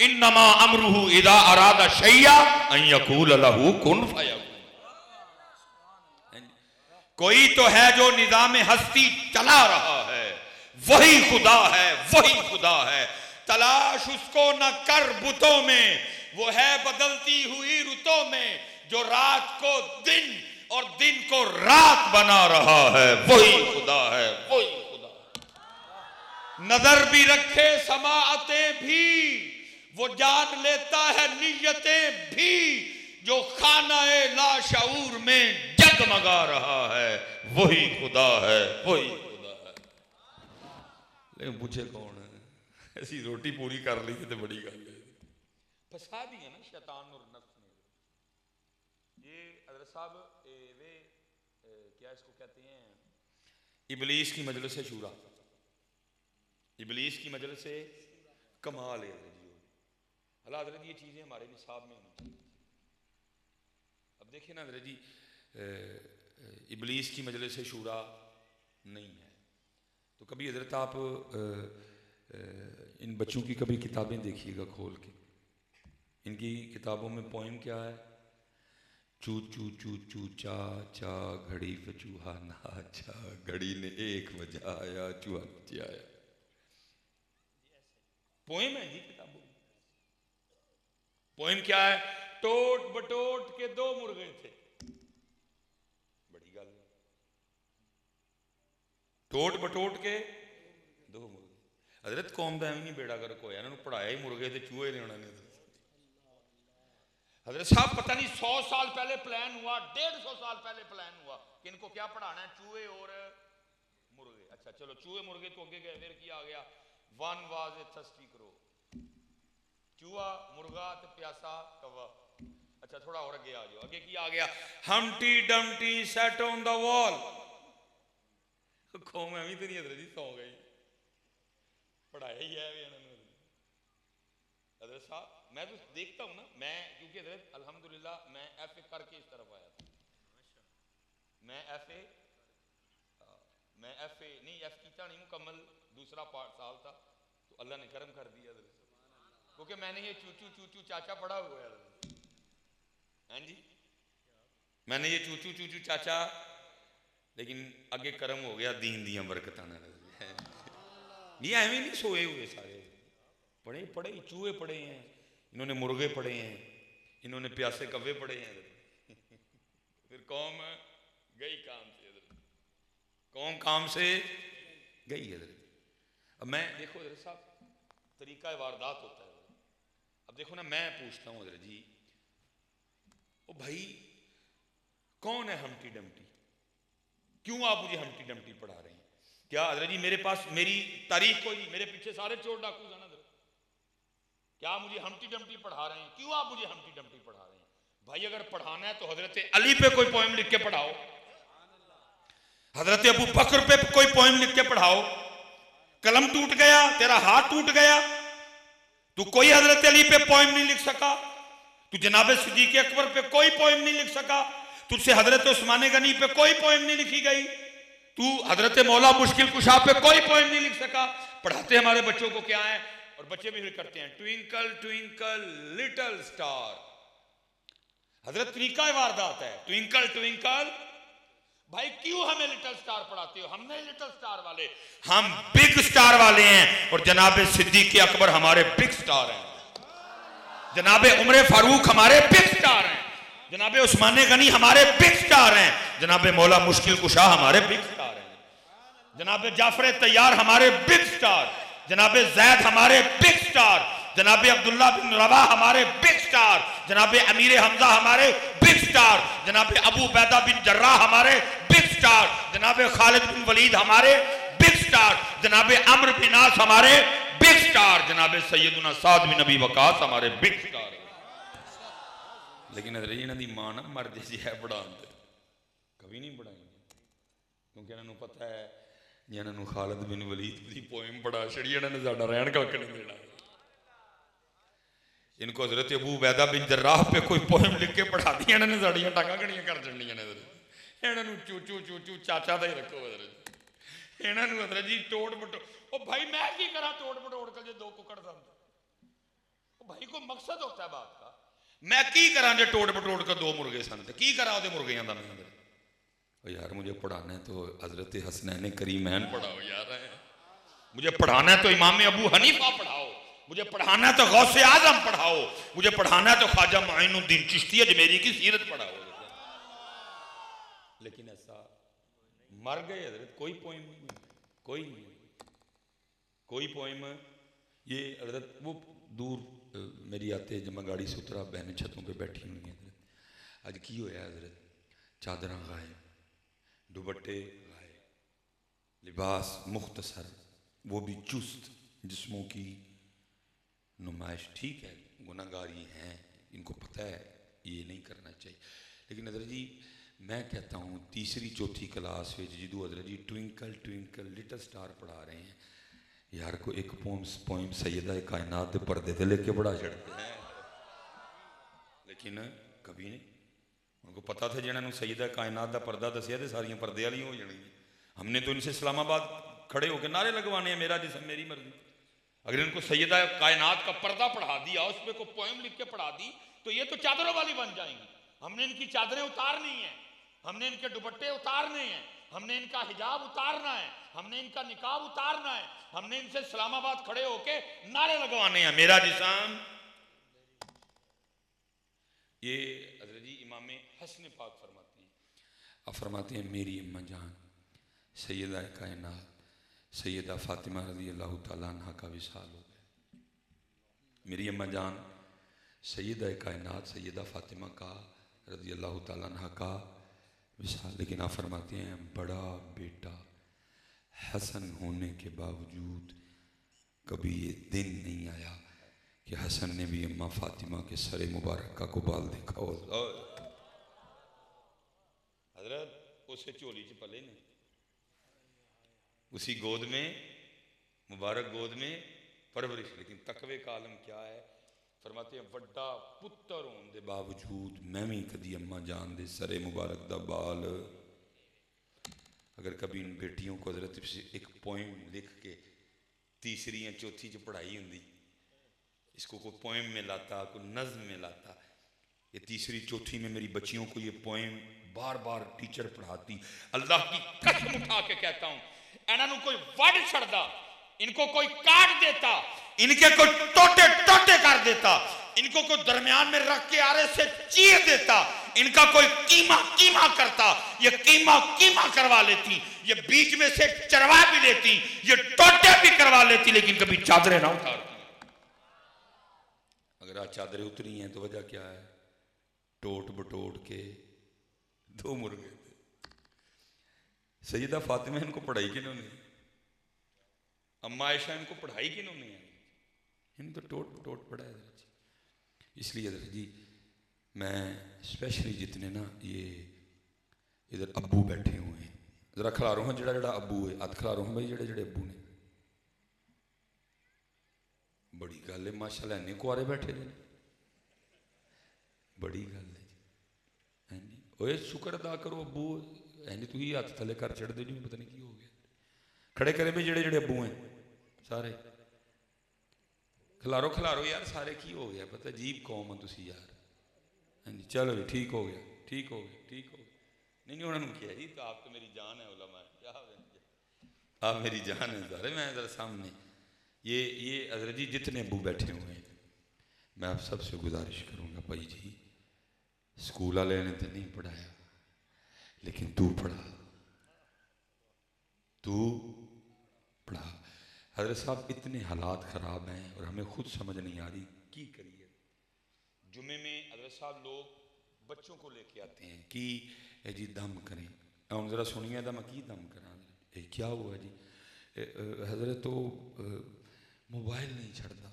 انما امرہ اذا اراد شیئا ان یقول لہ کن فیکون۔ کوئی تو ہے جو نظام ہستی چلا رہا ہے، وہی خدا ہے، وہی خدا ہے، تلاش اس کو نہ کر بتوں میں، وہ ہے بدلتی ہوئی رتوں میں، جو رات کو دن اور دن کو رات بنا رہا ہے، وہی خدا ہے، وہی خدا ہے۔ نظر بھی رکھے سماعتیں بھی، وہ جان لیتا ہے نیتیں بھی، جو خانہ لا شعور میں جگمگا رہا ہے وہی خدا ہے، وہی خدا ہے۔ لیکن پوچھے کون ہے؟ ایسی روٹی پوری کر لی تو بڑی گل ہے، پھنسا دی ہے نا شیطان اور نفس نے۔ یہ حضرت صاحب کیا اس کو کہتے ہیں، ابلیس کی مجلس شورا، ابلیس کی مجلس کمال ہے حضرت جی۔ اللہ حضرت یہ چیزیں ہمارے نصاب میں ہونی چاہیے۔ اب دیکھیں نا حضرت جی، ابلیس کی مجلس شورا نہیں ہے تو کبھی حضرت آپ ان بچوں کی کبھی کتابیں دیکھیے گا کھول کے، ان کی کتابوں میں پوئم کیا ہے، چو چو چو چو چا چا گھڑی پہ چوہا ناچا، گھڑی نے ایک بجایا چوہا بجایا، پوئم ہے جی کتابوں میں۔ پوئم کیا ہے، ٹوٹ بٹوٹ کے دو مرغے تھے، بڑی گل، ٹوٹ بٹوٹ کے دو مرغے۔ حضرت قوم دا ایویں نہیں بیڑا گرک ہویا، انہوں نے پڑھایا ہی مرغے تے چوہے نے، انہوں نے حضرت صاحب پتہ نہیں 100 سال پہلے پلان ہوا، 150 سال پہلے پلان ہوا کہ ان کو کیا پڑھانا ہے، چوہے اور مرغے۔ اچھا چلو چوہے مرغے تو آگے گئے، پھر کیا آ گیا، ون واز اے تھرسٹی کرو، چوہا مرغا تے پیاسا کوا۔ اچھا تھوڑا اور اگے آ جاؤ، اگے کیا آ گیا، ہمٹی ڈمٹی سیٹ آن دا وال۔ قوم ایویں تو نہیں حضرت جی سو گئی، پڑھایا ہی ہے انہوں نے۔ حضرت صاحب میں تو دیکھتا ہوں نا، میں کیونکہ حضرت الحمدللہ میں ایف اے کر کے اس طرف آیا تھا، میں ایف اے نہیں، ایف کیتا نہیں مکمل، دوسرا پارٹ سال تھا تو اللہ نے کرم کر دیا حضرت، کیونکہ میں نے یہ چوچو چوچو چاچا پڑھا ہوا ہے حضرت، ہاں جی میں نے یہ چوچو چوچو چاچا، لیکن اگے کرم ہو گیا دین دیاں برکتاں نال۔ یہ ایویں نہیں سوئے ہوئے سارے، پڑھے پڑھے چوہے پڑھے ہیں، انہوں نے مرغے پڑھے ہیں، انہوں نے پیاسے کوے پڑھے ہیں، پھر قوم گئی کام سے حضرت، قوم کام سے گئی حضرت۔ اب میں دیکھو حضرت صاحب طریقہ واردات ہوتا ہے حضرت۔ اب دیکھو نا میں پوچھتا ہوں حضرت جی، او بھائی کون ہے ہمٹی ڈمٹی، کیوں آپ مجھے ہمٹی ڈمٹی پڑھا رہے ہیں؟ کیا حضرت جی میرے پاس میری تاریخ کوئی نہیں، میرے پیچھے سارے چور ڈاکو ہیں حضرت، کیا مجھے ہمٹی ڈمٹی پڑھا رہے ہیں؟ کیوں آپ مجھے ہمٹی ڈمٹی پڑھا رہے ہیں؟ بھائی اگر پڑھانا ہے تو حضرت علی پہ کوئی پوئم لکھ کے پڑھاؤ، حضرت ابو بکر پہ کوئی پوئم لکھ کے پڑھاؤ، قلم ٹوٹ گیا، تیرا ہاتھ ٹوٹ گیا، تو کوئی حضرت علی پہ پوئم نہیں لکھ سکا، تو جناب صدیق اکبر پہ کوئی پوئم نہیں لکھ سکا، تجھ سے حضرت عثمان غنی پہ کوئی پوئم نہیں لکھی گئی، تو حضرت مولا مشکل کشا پہ کوئی پوئم نہیں لکھ سکا۔ پڑھاتے ہمارے بچوں کو کیا ہے، اور بچے بھی کرتے ہیں، ٹوئنکل ٹوئنکل لٹل سٹار۔ حضرت طریقہ واردات ہے، ٹوئنکل ٹوئنکل۔ بھائی کیوں ہمیں لٹل سٹار پڑھاتے ہو؟ ہم نہیں لٹل سٹار والے، ہم بگ سٹار والے ہیں، اور جناب صدیق اکبر ہمارے بگ سٹار ہیں، جناب عمر فاروق ہمارے بگ سٹار ہیں، جناب عثمان غنی ہمارے بگ سٹار ہیں، جناب مولا مشکل کشا ہمارے بگ سٹار ہیں، جناب جعفر طیار ہمارے بگ سٹار، جناب زید ہمارے بگ سٹار، جناب عبداللہ بن رواح ہمارے بگ سٹار، جناب امیر حمزہ ہمارے بگ سٹار، جناب ابو عبیدہ بن جراح ہمارے بگ سٹار، جناب خالد بن ولید ہمارے بگ سٹار، جناب عمرو بن عاص ہمارے بگ سٹار، جناب سیدنا سعد بن ابی وقاص ہمارے بگ سٹار۔ لیکن حضرت انہوں دی ماں نہ مر جی ہے پڑھان تے کبھی نہیں پڑھائیں گے، کیونکہ انہوں نے پتہ ہے جی انہوں نے خالد بن ولید دی پوئم پڑھا چھڑی، انہوں نے ساڈا رہن کلک نہیں دینا۔ ان کو حضرت ابو عبیدہ بن جراح پہ کوئی پوئم لکھ کے پڑھا دیا، انہوں نے ساڑیاں ٹانگاں گھڑیاں کر چڑھنیاں نے حضرت، انہوں نے چوچو چوچو چاچا دا ہی رکھو حضرت، انہوں نے حضرت جی ٹوٹ بٹوڑ۔ او بھائی میں کی کرا ٹوٹ بٹوڑ کر جے دو ککڑ سن، او بھائی کو مقصد ہوتا ہے بات کا، میں کی کرا جے ٹوٹ بٹوڑ کر دو مرغے سن تے کی کرا دے مرغیاں دا میں یار مجھے پڑھانا ہے تو حضرت حسنین کریمین پڑھاؤ یار، مجھے پڑھانا ہے تو امام ابو حنیفہ پڑھاؤ، مجھے پڑھانا ہے تو غوث اعظم پڑھاؤ، مجھے پڑھانا ہے تو خواجہ معین الدین چشتی اجمیری کی سیرت پڑھاؤ۔ لیکن ایسا مر گئے حضرت، کوئی پوئم نہیں، کوئی نہیں، کوئی پوئم یہ حضرت وہ دور میری آتے جب میں گاڑی سے اترا بہنیں چھتوں پہ بیٹھی ہوئی ہیں حضرت اج کی ہویا حضرت چادراں غائب دوپٹے غائب لباس مختصر وہ بھی چست جسموں کی نمائش ٹھیک ہے گناہ گار یہ ہیں ان کو پتہ ہے یہ نہیں کرنا چاہیے لیکن حضرت جی میں کہتا ہوں تیسری چوتھی کلاس میں جدو حضرت جی ٹوئنکل ٹوئنکل لٹل سٹار پڑھا رہے ہیں یار کو ایک پوئم سیدہ کائنات دے پردے تے لے کے بڑا چڑھتے ہیں لیکن کبھی نہیں ان کو پتا تھا جنہوں نے سیدہ کائنات دا پردہ دسیا تے ساریاں پردے والی ہو جانی ہم نے تو ان سے اسلام آباد کھڑے ہو کے نعرے لگوانے ہیں میرا جسم میری مرضی اگر ان کو سیدہ کائنات کا پردہ پڑھا دیا اس پہ کوئی پوئم لکھ کے پڑھا دی تو یہ تو چادروں والی بن جائیں گی ہم نے ان کی چادریں اتارنی ہیں ہم نے ان کے دوپٹے اتارنے ہیں ہم نے ان کا حجاب اتارنا ہے ہم نے ان کا نقاب اتارنا ہے ہم نے ان سے اسلام آباد کھڑے ہو کے نعرے لگوانے ہیں میرا جسم یہ حضرت جی امام حسن پاک فرماتے ہیں اب فرماتے ہیں میری اماں جان سیدہ کائنات سیدہ فاطمہ رضی اللہ تعالیٰ عنہ کا وصال ہو گیا میری اماں جان سیدہ کائنات سیدہ فاطمہ کا رضی اللہ تعالیٰ عنہ کا وصال لیکن آپ فرماتے ہیں بڑا بیٹا حسن ہونے کے باوجود کبھی یہ دن نہیں آیا کہ حسن نے بھی اماں فاطمہ کے سر مبارکہ کو بال دیکھا ہو حضرت اسے چولی چ پلے نے اسی گود میں مبارک گود میں پرورش لیکن تقوی کا عالم کیا ہے فرماتے ہیں وڈا پتر ہون دے باوجود میں بھی کدی اماں جان دے سر مبارک دا بال اگر کبھی ان بیٹیوں کو حضرت سے ایک پوئم لکھ کے تیسری یا چوتھی جو پڑھائی ہوندی اس کو کوئی پوئم میں لاتا کوئی نظم میں لاتا یہ تیسری چوتھی میں میری بچیوں کو یہ پوئم بار بار ٹیچر پڑھاتی اللہ کی قسم اٹھا کے کہتا ہوں انہوں کوئی وڈ چھڑدا ان کو کوئی کاٹ دیتا ان کے کوئی ٹوٹے ٹوٹے کر دیتا ان کو کوئی درمیان میں رکھ کے آرے سے چیر دیتا ان کا کوئی کیما کرتا یہ کیما کروا لیتی یہ بیچ میں سے چروا بھی لیتی یہ ٹوٹے بھی کروا لیتی لیکن کبھی چادریں نہ اتارتی اگر آج چادریں اتری ہیں تو وجہ کیا ہے ٹوٹ بٹوٹ کے دو مرغے تھے سیدہ فاطمہ ان کو پڑھائی کنہوں نے اماں عائشہ ان کو پڑھائی کنہوں نے ان تو ٹوٹ بٹوٹ پڑھا ہے اس لیے حضرت جی میں اسپیشلی جتنے نا یہ ادھر ابو بیٹھے ہوئے ہیں ذرا کھلارو ہاں جڑا ابو ہے ہاتھ کھلارو ہاں بھائی جڑے ابو نے بڑی گل ہے ماشاءاللہ اینے کوارے بیٹھے نے بڑی گل ہے جی اوے شکر ادا کرو ابو اینی تو ہی ہاتھ تھلے کر چڑھ دے نہیں پتہ نہیں کی ہو گیا کھڑے کرے بھی جڑے ابو ہیں سارے کھلارو یار سارے کی ہو گیا پتہ عجیب قوم ہے تسی یار ہاں جی چلو جی ٹھیک ہو گیا نہیں انہوں نے کیا جی تو آپ تو میری جان ہے علماء کیا آپ میری جان ہے سارے میں ذرا سامنے یہ حضرت جی جتنے ابو بیٹھے ہوئے ہیں میں آپ سب سے گزارش کروں گا بھائی جی اسکول والے نے تو نہیں پڑھایا لیکن تو پڑھا حضرت صاحب اتنے حالات خراب ہیں اور ہمیں خود سمجھ نہیں آ رہی کی کریے جمعے میں حضرت صاحب لوگ بچوں کو لے کے آتے ہیں کہ اے جی دم کریں ہم ذرا سنیے میں کی دم کرا کیا ہوا جی حضرت تو موبائل نہیں چھڑتا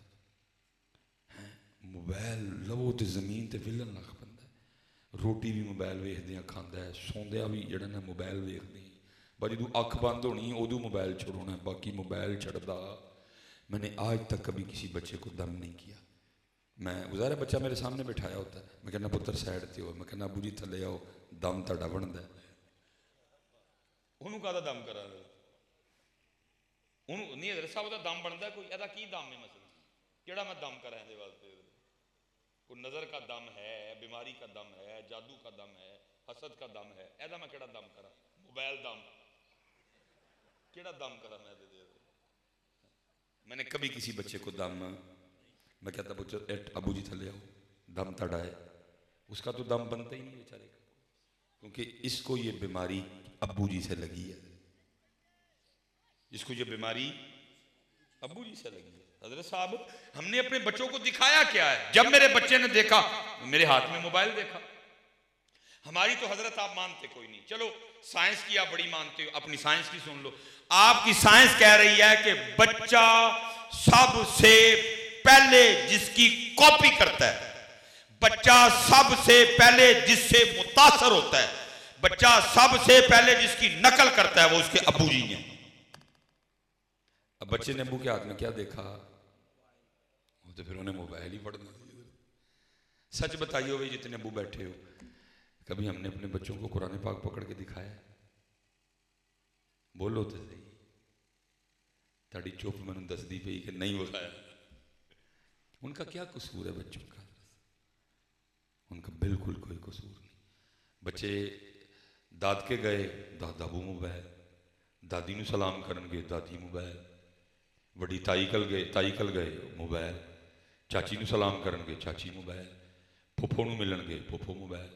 موبائل لو تو زمین تے ولن لگ پہ روٹی بھی موبائل ویکھدیاں کھاندا ہے سوندیا بھی جڑا نا موبائل ویکھدے پر جدوں اکھ بند ہونی ادو موبائل چھوڑنا ہے باقی موبائل چھڑدا میں نے آج تک کبھی کسی بچے کو دم نہیں کیا میں ظاہر بچہ میرے سامنے بٹھایا ہوتا ہے میں کہنا پتر سائڈ تے ہو میں کہنا ابو جی تھلے آؤ دم تہاڈا بندا ہے انہوں کہدا دم کرا انہوں نہیں حضرت صاحب دا دم بندا کوئی ادا کی دم ہے مثلا کیڑا میں دم کرا دے واسطے کوئی نظر کا دم ہے بیماری کا دم ہے جادو کا دم ہے حسد کا دم ہے ایدا میں کیڑا دم کرا موبائل دم کیڑا دم کرا میں نے کبھی کسی بچے کو دم میں کہتا ابو جی تھلے آؤ دم تڑا ہے اس کا تو دم بنتا ہی نہیں بیچارے کا کیونکہ اس کو یہ بیماری ابو جی سے لگی ہے اس کو یہ بیماری ابو جی سے لگی ہے۔ حضرت صاحب ہم نے اپنے بچوں کو دکھایا کیا ہے؟ جب میرے بچے نے دیکھا میرے ہاتھ میں موبائل دیکھا۔ ہماری تو حضرت آپ مانتے کوئی نہیں، چلو سائنس کی آپ بڑی مانتے ہو، اپنی سائنس کی سن لو۔ آپ کی سائنس کہہ رہی ہے کہ بچہ سب سے پہلے جس کی کاپی کرتا ہے، بچہ سب سے پہلے جس سے متاثر ہوتا ہے، بچہ سب سے پہلے جس کی نقل کرتا ہے وہ اس کے ابو جی ہیں۔ اب بچے نے ابو کے ہاتھ میں کیا دیکھا؟ وہ تو پھر انہیں موبائل ہی پڑھنا۔ سچ بتائیے ہوئے جتنے ابو بیٹھے ہو، کبھی ہم نے اپنے بچوں کو قرآن پاک پکڑ کے دکھایا؟ بولو تو صحیح، تاڑی چوپ میں نے دس دی پئی کہ نہیں بتایا۔ ان کا کیا قصور ہے بچوں کا؟ ان کا بالکل کوئی قصور نہیں۔ بچے داد کے گئے، دادا ابو موبائل، دادی نو سلام کرن گے، دادی موبائل، وڈی تائی کل گئے موبائل، چاچی نو سلام کرن گے، چاچی موبائل، پھپھو نو ملن گے، پھپھو موبائل،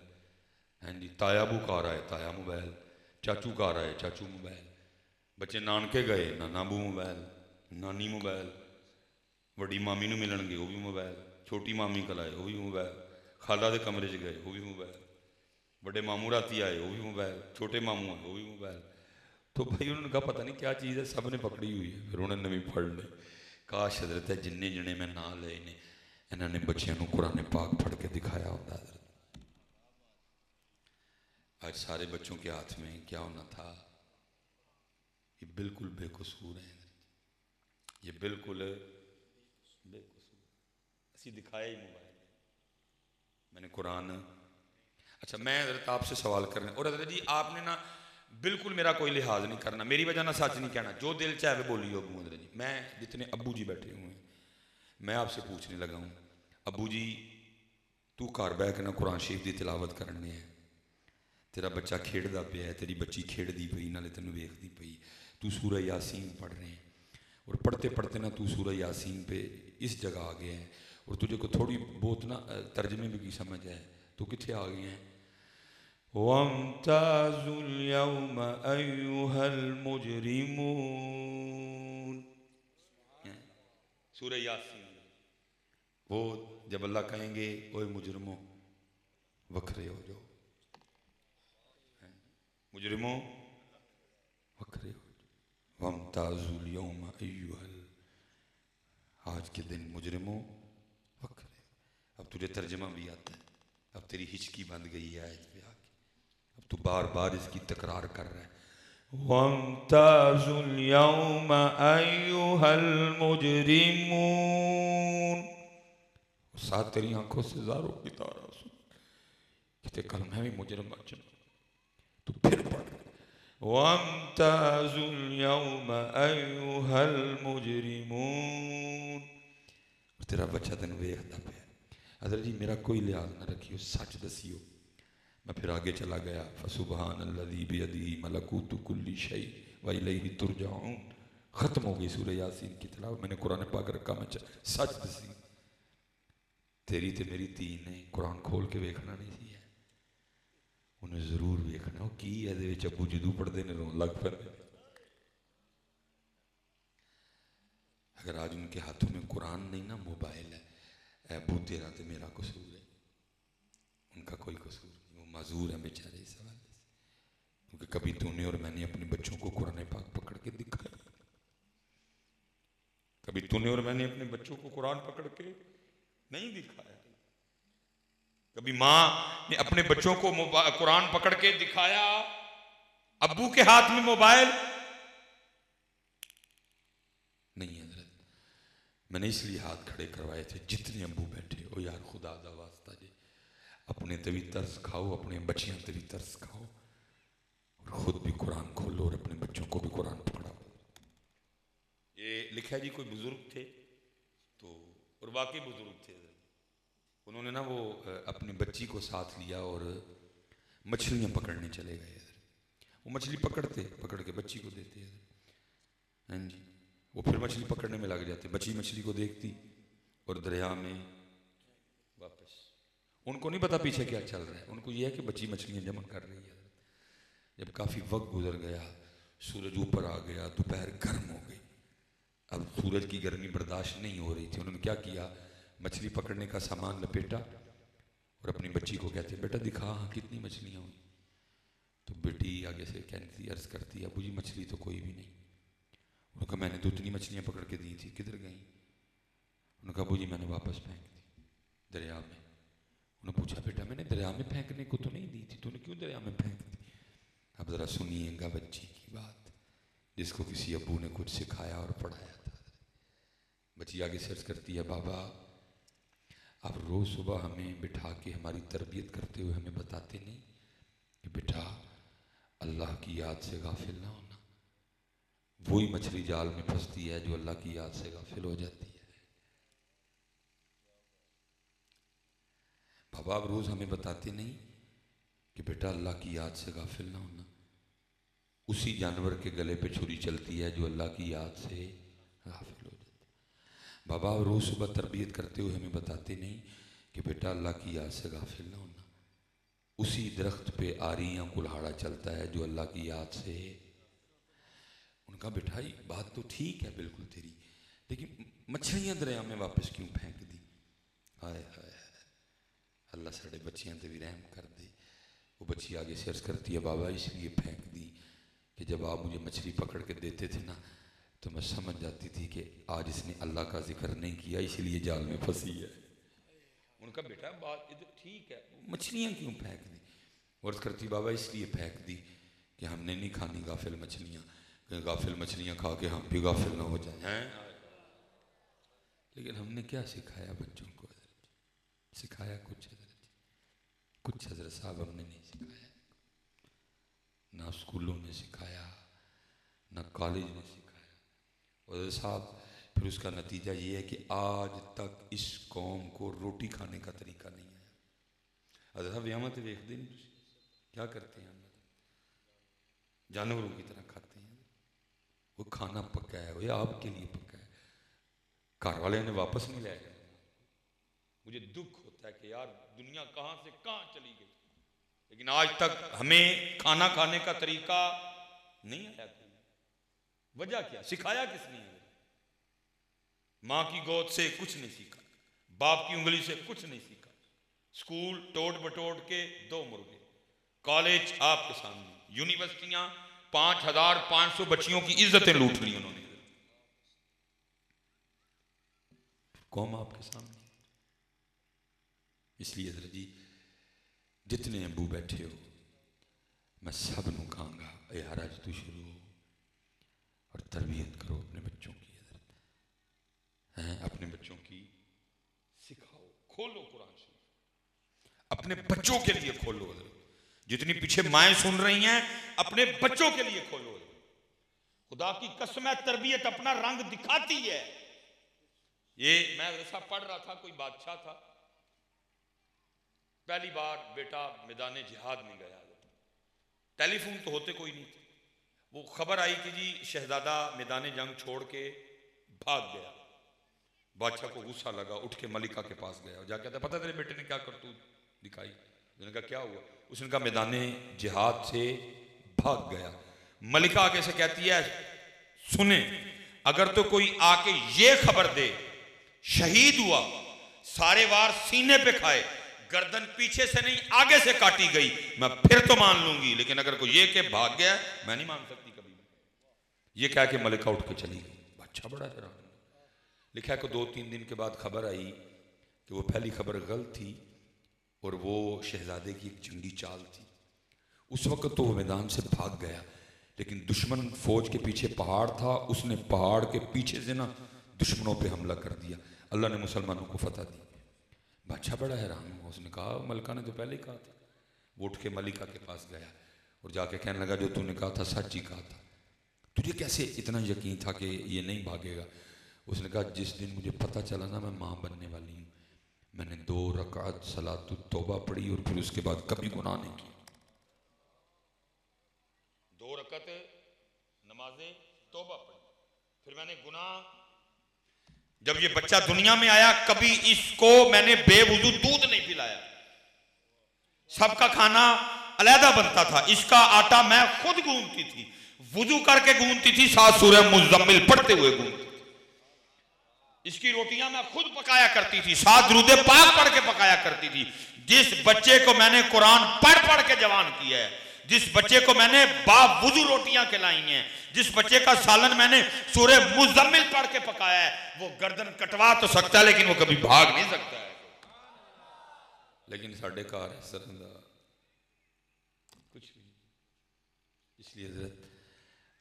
ہاں جی تایا ابو گھر آئے، تایا موبائل، چاچو گھر آئے، چاچو موبائل، بچے نانکے گئے، نانا ابو موبائل، نانی موبائل، وڈی مامی نو ملن گے وہ بھی موبائل، چھوٹی مامی کل آئے وہ بھی موبائل، خالہ دے کمرے چ گئے وہ بھی موبائل، بڑے ماموں راتی آئے وہ بھی موبائل، چھوٹے ماموں آئے وہ بھی موبائل۔ تو بھائی انہوں نے کہا پتہ نہیں کیا چیز ہے، سب نے پکڑی ہوئی ہے۔ پھر انہوں نے بھی پڑھ لے۔ کاش حضرت ہے جننے جنے میں نہ لے انہوں نے بچیاں نو قرآن پاک پڑھ کے دکھایا ہوتا۔ حضرت آج سارے بچوں کے ہاتھ میں کیا ہونا تھا؟ یہ بالکل بے قصور ہیں، یہ بالکل بے قصور۔ اسی دکھایا ہی موبائل میں نے قرآن۔ اچھا میں حضرت آپ سے سوال کرنا، اور حضرت جی آپ نے نا بالکل میرا کوئی لحاظ نہیں کرنا، میری وجہ نہ سچ نہیں کہنا، جو دل چاہے بولیے ابو حضرت جی۔ میں جتنے ابو جی بیٹھے ہوئے ہیں میں آپ سے پوچھنے لگا ہوں، ابو جی تو گھر بہ کے نا قرآن شریف دی تلاوت کرنے ہے، تیرا بچہ کھیڑدا پیا ہے، تیری بچی کھیڑدی پئی نالے تینوں ویکھدی پئی، تو سورہ یاسین پڑھ رہے ہیں، اور پڑھتے پڑھتے نا تو سورہ یاسین پہ اس جگہ آ گیا ہے، اور تجھے کو تھوڑی بہت نا ترجمے میں کی سمجھ ہے، تو کتنے آ گئے ہیں؟ وَامْتَازُوا الْيَوْمَ أَيُّهَا الْمُجْرِمُونَ۔ سورہ یاسین وہ جب اللہ کہیں گے اوے مجرموں وکھرے ہو جاؤ، مجرموں وکھرے ہو جاؤ، وَامْتَازُوا الْيَوْمَ أَيُّهَا آج کے دن مجرموں وکھرے۔ اب تجھے ترجمہ بھی آتا ہے، اب تیری ہچکی بند گئی ہے آیت پہ آ کے، اب تو بار بار اس کی تکرار کر رہا ہے، وَامْتَازُوا الْيَوْمَ أَيُّهَا الْمُجْرِمُونَ۔ ساتھ تیری آنکھوں سے زاروں کی تارا سن، کہتے کل میں بھی مجرم بن جاؤں، تو پھر پڑھ وَامْتَازُوا الْيَوْمَ أَيُّهَا الْمُجْرِمُونَ۔ تیرا بچہ تین ویکھدا پیا۔ حضرت جی میرا کوئی لحاظ نہ رکھیو، سچ دسیو۔ میں پھر آگے چلا گیا، فسبحان الذی بیدہ ملکوت کل شیء والیہ ترجعون، ختم ہو گئی سورہ یاسین کی تلاوت۔ میں نے قرآن پاک رکھا، میں سچ دسی، تیری تے میری تھی نے قرآن کھول کے ویکھنا نہیں سی ہے، انہیں ضرور ویکھنا وہ کی ہے دے وچ ابو جدو پڑھ دے نے رون لگ پھر۔ اگر آج ان کے ہاتھوں میں قرآن نہیں نا موبائل ہے، اے ابو تیرا تے میرا قصور ہے، ان کا کوئی قصور نہیں، وہ معذور ہیں بیچارے اس حوالے سے، کیونکہ کبھی تو نے اور میں نے اپنے بچوں کو قرآن پاک پکڑ کے دکھایا، کبھی تو نے اور میں نے اپنے بچوں کو قرآن پکڑ کے نہیں دکھایا، کبھی ماں نے اپنے بچوں کو قرآن پکڑ کے دکھایا، ابو کے ہاتھ میں موبائل نہیں۔ حضرت میں نے اس لیے ہاتھ کھڑے کروائے تھے، جتنے ابو بیٹھے ہو یار خدا دا واسطہ جی اپنے تے بھی ترس کھاؤ، اپنے بچیاں تے بھی ترس کھاؤ، اور خود بھی قرآن کھولو اور اپنے بچوں کو بھی قرآن پکڑاؤ۔ یہ لکھا ہے جی کوئی بزرگ تھے تو، اور واقعی بزرگ تھے، انہوں نے نا وہ اپنی بچی کو ساتھ لیا اور مچھلیاں پکڑنے چلے گئے، وہ مچھلی پکڑتے پکڑ کے بچی کو دیتے، ہاں جی وہ پھر مچھلی پکڑنے میں لگ جاتے، بچی مچھلی کو دیکھتی اور دریا میں واپس، ان کو نہیں پتا پیچھے کیا چل رہا ہے، ان کو یہ ہے کہ بچی مچھلیاں جمع کر رہی ہے۔ جب کافی وقت گزر گیا، سورج اوپر آ گیا، دوپہر گرم ہو گئی، اب سورج کی گرمی برداشت نہیں ہو رہی تھی. انہوں نے کیا کیا, مچھلی پکڑنے کا سامان لپیٹا اور اپنی بچی کو کہتے بیٹا دکھا ہاں کتنی مچھلیاں ہوئی. تو بیٹی آگے سے کہتی عرض کرتی ابو جی مچھلی تو کوئی بھی نہیں. انہوں نے کہا میں نے تو اتنی مچھلیاں پکڑ کے دی تھی, کدھر گئیں؟ انہوں نے کہا ابو جی میں نے واپس پھینک دی دریا میں. انہوں نے پوچھا بیٹا میں نے دریا میں پھینکنے کو تو نہیں دی تھی, تو نے کیوں دریا میں پھینک دی؟ اب ذرا سنیے گا بچی کی بات, جس کو کسی ابو نے کچھ سکھایا اور پڑھایا تھا. بچی آگے سرچ کرتی ہے بابا آپ روز صبح ہمیں بٹھا کے ہماری تربیت کرتے ہوئے ہمیں بتاتے نہیں کہ بیٹا اللہ کی یاد سے غافل نہ ہونا. وہی مچھلی جال میں پھنستی ہے جو اللہ کی یاد سے غافل ہو جاتی ہے. بابا آپ روز ہمیں بتاتے نہیں کہ بیٹا اللہ کی یاد سے غافل نہ ہونا. اسی جانور کے گلے پہ چھری چلتی ہے جو اللہ کی یاد سے غافل ہو جاتا ہے. بابا آپ روز صبح تربیت کرتے ہوئے ہمیں بتاتے نہیں کہ بیٹا اللہ کی یاد سے غافل نہ ہونا. اسی درخت پہ آریاں کلہاڑا چلتا ہے جو اللہ کی یاد سے. ان کا بیٹا بات تو ٹھیک ہے بالکل تیری, لیکن مچھلیاں دریا میں واپس کیوں پھینک دی؟ ہائے ہائے اللہ ساڑے بچیاں تے بھی رحم کر دے. وہ بچی آگے سے عرض کرتی ہے بابا اس لیے پھینک دی کہ جب آپ مجھے مچھلی پکڑ کے دیتے تھے نا تو میں سمجھ جاتی تھی کہ آج اس نے اللہ کا ذکر نہیں کیا اس لیے جال میں پھنسی ہے. ان کا بیٹا بات ادھر ٹھیک ہے, مچھلیاں کیوں پھینک دی؟ عرض کرتی بابا اس لیے پھینک دی کہ ہم نے نہیں کھانی غافل مچھلیاں, کہ غافل مچھلیاں کھا کے ہم بھی غافل نہ ہو جائیں. لیکن ہم نے کیا سکھایا بچوں کو؟ سکھایا کچھ حضرت صاحب ہم نے نہیں سکھایا. نہ اسکولوں نے سکھایا, نہ کالج نے سکھایا. حضرت صاحب پھر اس کا نتیجہ یہ ہے کہ آج تک اس قوم کو روٹی کھانے کا طریقہ نہیں آیا. حضرت صاحب یہاں تے دیکھتے نہیں کیا کرتے ہیں, جانوروں کی طرح کھاتے ہیں. وہ کھانا پکا ہے, وہ آپ کے لیے پکا ہے, گھر والے نے واپس نہیں لے گئے. مجھے دکھ ہوتا ہے کہ یار دنیا کہاں سے کہاں چلی گئی, لیکن آج تک ہمیں کھانا کھانے کا طریقہ نہیں آیا. وجہ کیا؟ سکھایا کس نے؟ ماں کی گود سے کچھ نہیں سیکھا, باپ کی انگلی سے کچھ نہیں سیکھا. اسکول ٹوٹ بٹوٹ کے 2 مرغے, کالج آپ کے سامنے, یونیورسٹیاں 5500 بچیوں کی عزتیں لوٹ لی انہوں نے. قوم آپ کے سامنے. اس لیے حضرت جی جتنے ابو بیٹھے ہو میں سب نو کہاں گا اے حرج تو شروع ہو اور تربیت کرو اپنے بچوں کی. حضرت اپنے بچوں کی سکھاؤ, کھولو قرآن شریف اپنے بچوں کے لیے کھولو. حضرت جتنی پیچھے مائیں سن رہی ہیں اپنے بچوں کے لیے کھولو. خدا کی قسم ہے تربیت اپنا رنگ دکھاتی ہے. یہ میں ایسا پڑھ رہا تھا, کوئی بادشاہ تھا, پہلی بار بیٹا میدان جہاد میں گیا. ٹیلی فون تو ہوتے کوئی نہیں تھے. وہ خبر آئی کہ جی شہزادہ میدان جنگ چھوڑ کے بھاگ گیا. بادشاہ کو غصہ لگا, اٹھ کے ملکہ کے پاس گیا اور جا کے کہتا پتہ تیرے بیٹے نے کیا کرتوت دکھائی؟ اس نے کہا کیا ہوا؟ اس نے کہا میدان جہاد سے بھاگ گیا. ملکہ آگے سے کہتی ہے سنیں, اگر تو کوئی آ کے یہ خبر دے شہید ہوا, سارے وار سینے پہ کھائے, گردن پیچھے سے نہیں آگے سے کاٹی گئی, میں پھر تو مان لوں گی, لیکن اگر کوئی یہ کہ بھاگ گیا میں نہیں مان سکتی کبھی. یہ کہا کہ ملکہ اٹھ کے چلی گئی. اچھا بڑا حیران. لکھا ہے کہ 2-3 دن کے بعد خبر آئی کہ وہ پہلی خبر غلط تھی اور وہ شہزادے کی ایک جنگی چال تھی. اس وقت تو وہ میدان سے بھاگ گیا, لیکن دشمن فوج کے پیچھے پہاڑ تھا, اس نے پہاڑ کے پیچھے سے نا دشمنوں پہ حملہ کر دیا. اللہ نے مسلمانوں کو فتح دی. بادشاہ بڑا حیران ہوا. اس نے کہا ملکہ نے تو پہلے ہی کہا تھا. وہ اٹھ کے ملکہ کے پاس گیا اور جا کے کہنے لگا جو تو نے کہا تھا سچ ہی کہا تھا, تجھے کیسے اتنا یقین تھا کہ یہ نہیں بھاگے گا؟ اس نے کہا جس دن مجھے پتہ چلا نا میں ماں بننے والی ہوں, میں نے 2 رکعت صلاۃ التوبہ پڑھی اور پھر اس کے بعد کبھی گناہ نہیں کیا. 2 رکعت نماز توبہ پڑھی, پھر میں نے گناہ. جب یہ بچہ دنیا میں آیا کبھی اس کو میں نے بے وضو دودھ نہیں پلایا. سب کا کھانا علیحدہ بنتا تھا, اس کا آٹا میں خود گوندتی تھی, وضو کر کے گوندتی تھی, 7 سورہ مزمل پڑھتے ہوئے گوندتی. اس کی روٹیاں میں خود پکایا کرتی تھی، 7 درود پاک پڑھ کے پکایا کرتی تھی. جس بچے کو میں نے قرآن پڑھ کے جوان کیا ہے، جس بچے کو میں نے باوضو روٹیاں کھلائی ہیں، جس بچے کا سالن میں نے سورہ مزمل پڑھ کے پکایا ہے، وہ گردن کٹوا تو سکتا ہے لیکن وہ کبھی بھاگ نہیں سکتا ہے. لیکن ساڈے گھر اس طرح دا کچھ بھی نہیں. اس لیے حضرت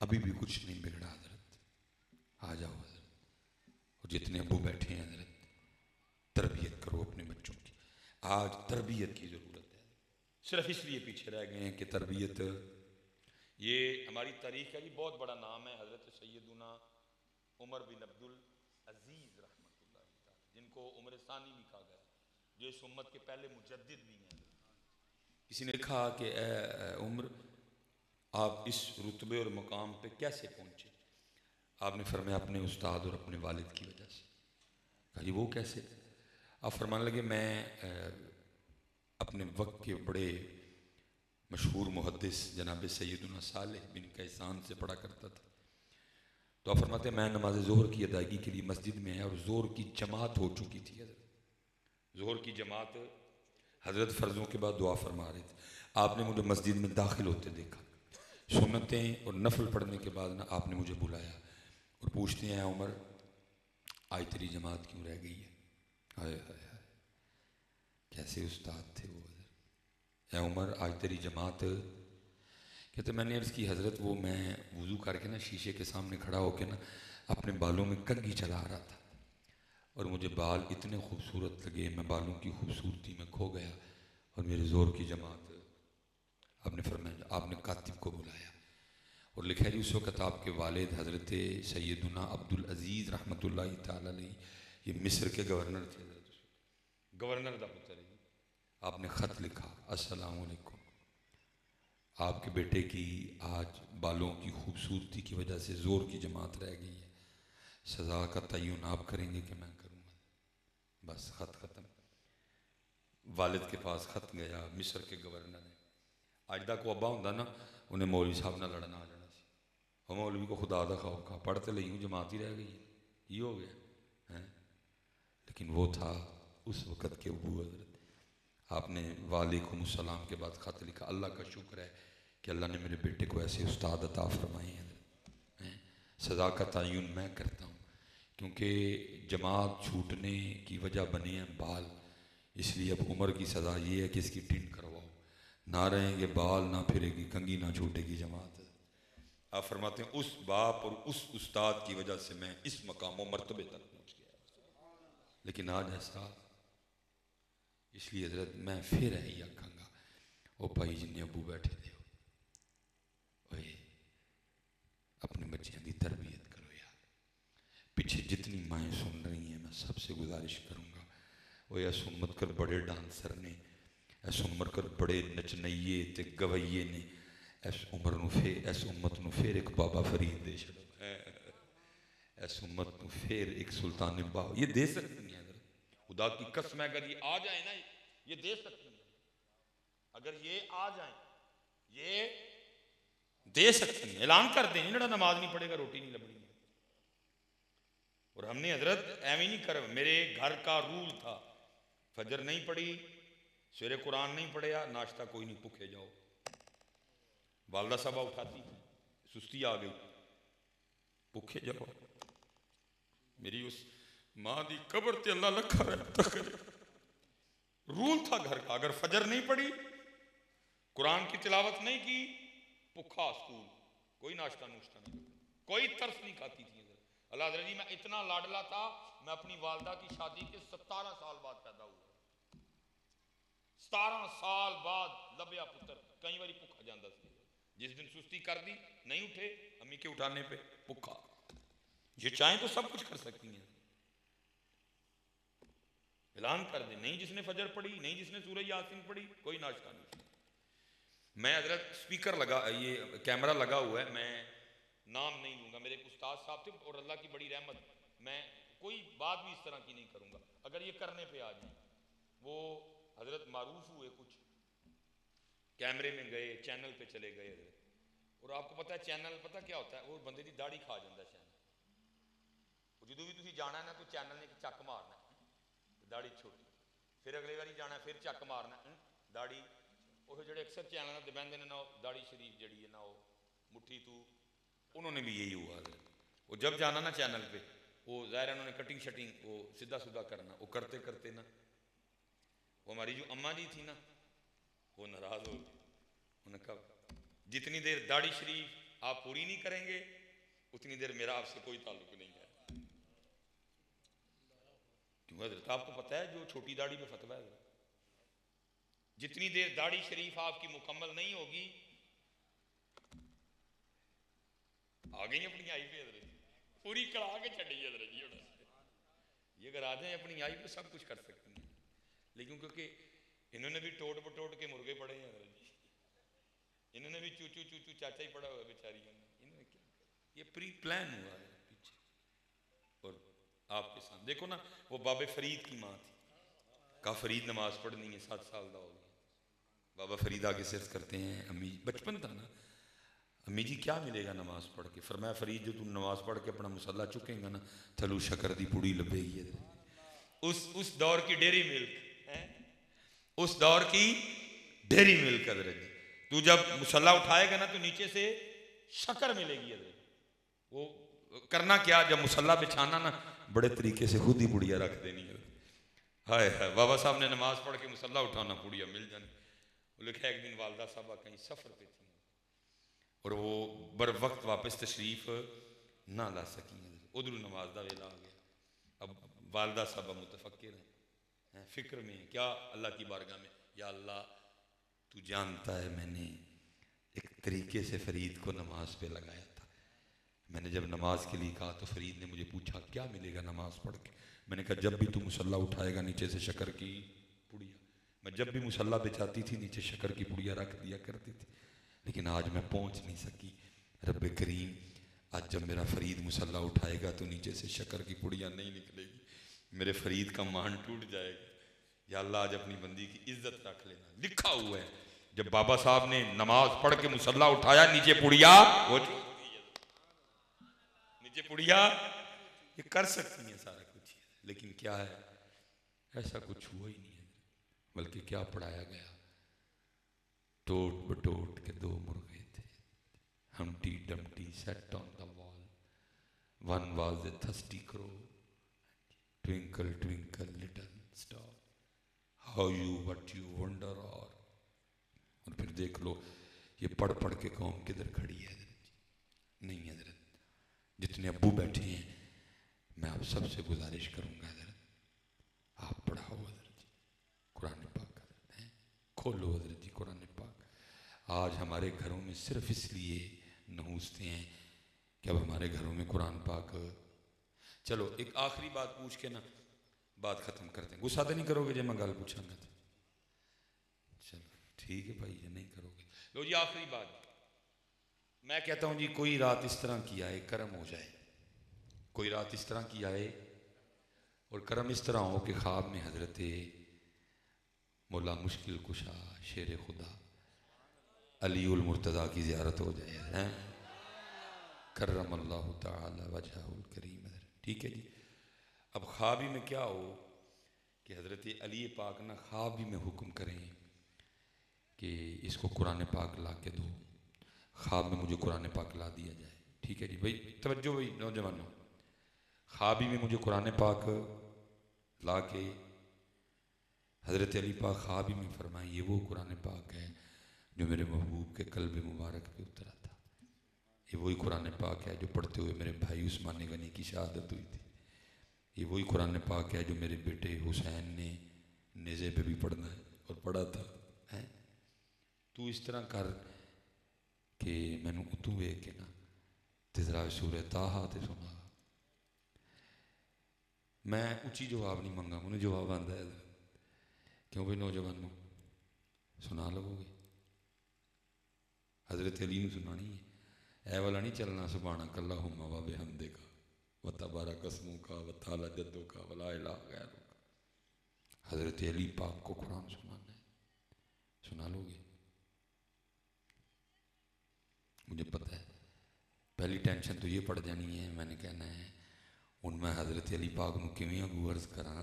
ابھی بھی کچھ نہیں بگڑا. حضرت آ جاؤ حضرت، اور جتنے ابو بیٹھے ہیں حضرت تربیت کرو اپنے بچوں کی. آج تربیت کی ضرورت ہے. صرف اس لیے پیچھے رہ گئے ہیں کہ تربیت، یہ ہماری تاریخ کا بھی بہت بڑا نام ہے. حضرت سیدنا عمر بن عبد العزیز رحمۃ اللہ تعالی، جن کو عمر ثانی بھی کہا گیا، جو اس امت کے پہلے مجدد بھی ہیں. کسی نے کہا کہ اے عمر، آپ اس رتبے اور مقام پہ کیسے پہنچے؟ آپ نے فرمایا اپنے استاد اور اپنے والد کی وجہ سے. کہا جی وہ کیسے؟ آپ فرمانے لگے میں اپنے وقت کے بڑے مشہور محدث جناب سیدنا صالح بن کیسان سے پڑھا کرتا تھا. تو آپ فرماتے ہیں میں نماز ظہر کی ادائیگی کے لیے مسجد میں آیا اور ظہر کی جماعت ہو چکی تھی. ظہر کی جماعت، حضرت فرضوں کے بعد دعا فرما رہے تھے. آپ نے مجھے مسجد میں داخل ہوتے دیکھا. سنتیں اور نفل پڑھنے کے بعد نا آپ نے مجھے بلایا اور پوچھتے ہیں عمر آج تیری جماعت کیوں رہ گئی ہے؟ ہائے ہائے ہائے، کیسے استاد تھے وہ. اے عمر آج تیری جماعت، کہتے میں نے عرض کی حضرت وہ میں وضو کر کے نا شیشے کے سامنے کھڑا ہو کے نا اپنے بالوں میں کنگھی چلا رہا تھا اور مجھے بال اتنے خوبصورت لگے، میں بالوں کی خوبصورتی میں کھو گیا اور میرے زور کی جماعت. آپ نے فرمایا آپ نے کاتب کو بلایا اور لکھا ہے جی اس وقت آپ کے والد حضرت سیدنا عبد العزیز رحمۃ اللہ تعالی علیہ یہ مصر کے گورنر تھے. گورنر دا پتر ہے. آپ نے خط لکھا السلام علیکم، آپ کے بیٹے کی آج بالوں کی خوبصورتی کی وجہ سے زور کی جماعت رہ گئی ہے، سزا کا تعین آپ کریں گے کہ میں کروں گا؟ بس خط ختم. والد کے پاس خط گیا مصر کے گورنر نے. آج دا کو ابا ہوں نا انہیں مولوی صاحب نہ لڑنا آ جانا سی. اور مولوی کو خدا دا خوف کہا پڑھتے لئی ہوں جماعت ہی رہ گئی ہے، یہ ہو گیا ہے. لیکن وہ تھا اس وقت کے ابو حضرت. آپ نے وعلیکم السلام کے بعد خط لکھا اللہ کا شکر ہے کہ اللہ نے میرے بیٹے کو ایسے استاد عطا فرمائے ہیں. سزا کا تعین میں کرتا ہوں کیونکہ جماعت چھوٹنے کی وجہ بنے ہیں بال، اس لیے اب عمر کی سزا یہ ہے کہ اس کی ٹنڈ کرواؤ، نہ رہیں گے بال، نہ پھرے گی کنگھی، نہ چھوٹے گی جماعت. آپ فرماتے ہیں اس باپ اور اس استاد کی وجہ سے میں اس مقام و مرتبے تک پہنچ گیا. لیکن آج ایسا، اس لیے حضرت میں پھر یہی آکھاں گا او بھائی جن ابو بیٹھے دے اوے اپنے بچیاں دی تربیت کرو یار. پیچھے جتنی مائیں سن رہی ہیں میں سب سے گزارش کروں گا اوے ایس امت کر بڑے ڈانسر نے، ایس امت کر بڑے نچنئیے تے گوئیے نے، ایس امت نو پھر ایک بابا فرید دے چھڑو، ایس امت نو پھر ایک سلطان باہو یہ دے سکتے ہیں. خدا کی قسم ہے اگر یہ آ جائیں نا یہ دے سکتی ہیں. اگر یہ آ جائیں یہ دے سکتی ہیں. اعلان کر دیں جڑا نماز نہیں پڑھے گا روٹی نہیں لبنی. اور ہم نے حضرت ایویں نہیں کر، میرے گھر کا رول تھا فجر نہیں پڑھی، سورہ قرآن نہیں پڑھیا، ناشتہ کوئی نہیں، بھوکے جاؤ. والدہ صاحبہ اٹھاتی سستی آ گئی، بھوکے جاؤ. میری اس ماں دی قبر تے اللہ لکھا رہتا کرے. رول تھا گھر کا، اگر فجر نہیں پڑھی، قرآن کی تلاوت نہیں کی، بھوکا سکول، کوئی ناشتہ نوشتہ نہیں، کوئی ترس نہیں کھاتی تھی. اللہ حضرت جی میں اتنا لاڈلا تھا، میں اپنی والدہ کی شادی کے 17 سال بعد پیدا ہوا. 17 سال بعد لبیا پتر، کئی باری بھوکا جاندہ سی. جس دن سستی کر دی نہیں اٹھے امی کے اٹھانے پہ بھوکا. یہ چاہیں تو سب کچھ کر سکتی ہیں. اعلان کر دیں نہیں جس نے فجر پڑھی، نہیں جس نے سورہ یاسین پڑھی، کوئی ناشتہ نہیں. میں حضرت سپیکر لگا، یہ کیمرہ لگا ہوا ہے، میں نام نہیں لوں گا، میرے ایک استاد صاحب تھے اور اللہ کی بڑی رحمت، میں کوئی بات بھی اس طرح کی نہیں کروں گا اگر یہ کرنے پہ آ جائیں. وہ حضرت معروف ہوئے، کچھ کیمرے میں گئے، چینل پہ چلے گئے حضرت. اور آپ کو پتہ ہے چینل پتہ کیا ہوتا ہے، وہ بندے دی داڑھی کھا جاتا ہے چینل. جدو بھی تسی جانا ہے نا تو چینل نے چک مارنا داڑھی چھوٹی، پھر اگلے باری جانا پھر چک مارنا داڑھی، وہ جڑے اکثر چینل تے بہندے نے نا داڑھی شریف جڑی ہے نا وہ مٹھی تو، انہوں نے بھی یہی ہوا ہے، وہ جب جانا نا چینل پہ وہ ظاہر ہے انہوں نے کٹنگ شٹنگ وہ سیدھا سدھا کرنا، وہ کرتے کرتے نا وہ ہماری جو اماں جی تھی نا وہ ناراض ہو گئی، انہوں نے کہا جتنی دیر داڑھی شریف آپ پوری نہیں کریں گے اتنی دیر میرا آپ سے کوئی تعلق نہیں ہے، کیوں حضرت آپ کو پتہ ہے جو چھوٹی داڑھی پہ فتویٰ ہے، جتنی دیر داڑھی شریف آپ کی مکمل نہیں ہوگی، آ گئی اپنی آئی پہ حضرت پوری کرا کے چڑھی حضرت جی، یہ اگر آ جائیں اپنی آئی پہ سب کچھ کر سکتی ہیں، لیکن کیونکہ انہوں نے بھی ٹوٹ بٹوٹ کے مرغے پڑے ہیں حضرت جی، انہوں نے بھی چوچو چوچو چاچا ہی پڑا ہوا بیچاری، انہوں نے کیا یہ پری پلان ہوا ہے پیچھے، اور آپ کے ساتھ دیکھو نا وہ بابا فرید کی ماں تھی، کہا فرید نماز پڑھنی ہے، 7 سال دا ہو گیا، بابا فرید آگے سے عرض کرتے ہیں امی بچپن تھا نا، امی جی کیا ملے گا نماز پڑھ کے؟ فرمایا فرید جو تم نماز پڑھ کے اپنا مصلہ چکیں گا نا تھلو شکر دی پوڑی لبے گی، اس دور کی ڈیری ملک، اس دور کی ڈیری ملک حضرت جی، تو جب مصلہ اٹھائے گا نا تو نیچے سے شکر ملے گی حضرت، وہ کرنا کیا جب مصلہ بچھانا نا بڑے طریقے سے خود ہی پڑیا رکھ دینی ہے، ہائے ہائے بابا صاحب نے نماز پڑھ کے مصلہ اٹھانا پڑیا مل جانی، وہ لکھا ایک دن والدہ صاحبہ کہیں سفر پہ تھی اور وہ بر وقت واپس تشریف نہ لا سکی، ادھر نماز دا ویلا آ گیا، اب والدہ صاحبہ متفکر ہیں فکر میں ہیں کیا اللہ کی بارگاہ میں، یا اللہ تو جانتا ہے میں نے ایک طریقے سے فرید کو نماز پہ لگایا تھا، میں نے جب نماز کے لیے کہا تو فرید نے مجھے پوچھا کیا ملے گا نماز پڑھ کے، میں نے کہا جب بھی تو مصلہ اٹھائے گا نیچے سے شکر کی پڑیا، میں جب بھی مصلہ بچاتی تھی نیچے شکر کی پڑیا رکھ دیا کرتی تھی، لیکن آج میں پہنچ نہیں سکی، رب کریم آج جب میرا فرید مصلہ اٹھائے گا تو نیچے سے شکر کی پڑیا نہیں نکلے گی، میرے فرید کا مان ٹوٹ جائے گا، یا اللہ آج اپنی بندی کی عزت رکھ لینا، لکھا ہوا ہے جب بابا صاحب نے نماز پڑھ کے مصلہ اٹھایا نیچے پڑیا وہ نیچے پڑیا، یہ کر سکتی ہیں سارا کچھ، لیکن کیا ہے ایسا کچھ ہوا ہی نہیں ہے، بلکہ کیا پڑھایا گیا، ٹوٹ بٹوٹ کے 2 مرغے تھے، ہمٹی ڈمٹی sat on the wall, one was a thirsty crow, twinkle twinkle little star, how you what you wonder or، اور پھر دیکھ لو یہ پڑھ پڑھ کے قوم کدھر کھڑی ہے حضرت، نہیں حضرت جتنے ابو بیٹھے ہیں میں آپ سب سے گزارش کروں گا حضرت آپ پڑھاؤ حضرت جی قرآن پاک حضرت ہیں، کھولو حضرت جی قرآن پاک، آج ہمارے گھروں میں صرف اس لیے نحوستے ہیں کہ اب ہمارے گھروں میں قرآن پاک، چلو ایک آخری بات پوچھ کے نا بات ختم کرتے ہیں، غصہ تو نہیں کرو گے جب میں گل پوچھاں گا؟ چلو ٹھیک ہے بھائی نہیں کرو گے، لو جی آخری بات میں کہتا ہوں جی کوئی رات اس طرح کی آئے کرم ہو جائے، کوئی رات اس طرح کی آئے اور کرم اس طرح ہو کہ خواب میں حضرت مولا مشکل کشا شیر خدا علی المرتضیٰ کی زیارت ہو جائے ہیں، کرم اللہ تعالی وجہہ الکریم، ٹھیک ہے جی، اب خوابی میں کیا ہو کہ حضرت علی پاک نہ خوابی میں حکم کریں کہ اس کو قرآن پاک لا کے دو، خواب میں مجھے قرآن پاک لا دیا جائے، ٹھیک ہے جی بھائی توجہ بھائی نوجوانوں، خوابی میں مجھے قرآن پاک لا کے حضرت علی پاک خوابی میں فرمائیں یہ وہ قرآن پاک ہے جو میرے محبوب کے قلب مبارک پہ اترا تھا، یہ وہی قرآن پاک ہے جو پڑھتے ہوئے میرے بھائی عثمان غنی کی شہادت ہوئی تھی، یہ وہی قرآن پاک ہے جو میرے بیٹے حسین نے نیزے پہ بھی پڑھنا ہے اور پڑھا تھا، تو اس طرح کر کہ میں نے اتوں ویک کے نا تیرا سورہ تاہا تے سنا، میں اچھی جواب نہیں منگا، مجھے جواب آتا ہے کیوں بھائی نوجوانوں سنا لو گے، حضرت علی نے سنانی ہے، اے والا نہیں چلنا سبحانک اللہم و بحمدک و تبارک اسمک کا و تعالی جدک کا ولا الہ غیرک، حضرت علی پاک کو قرآن سنانا ہے، سنا لو گے؟ مجھے پتہ ہے پہلی ٹینشن تو یہ پڑ جانی ہے، میں نے کہنا ہے ان میں حضرت علی پاک نو کیویں اگوں عرض کراں،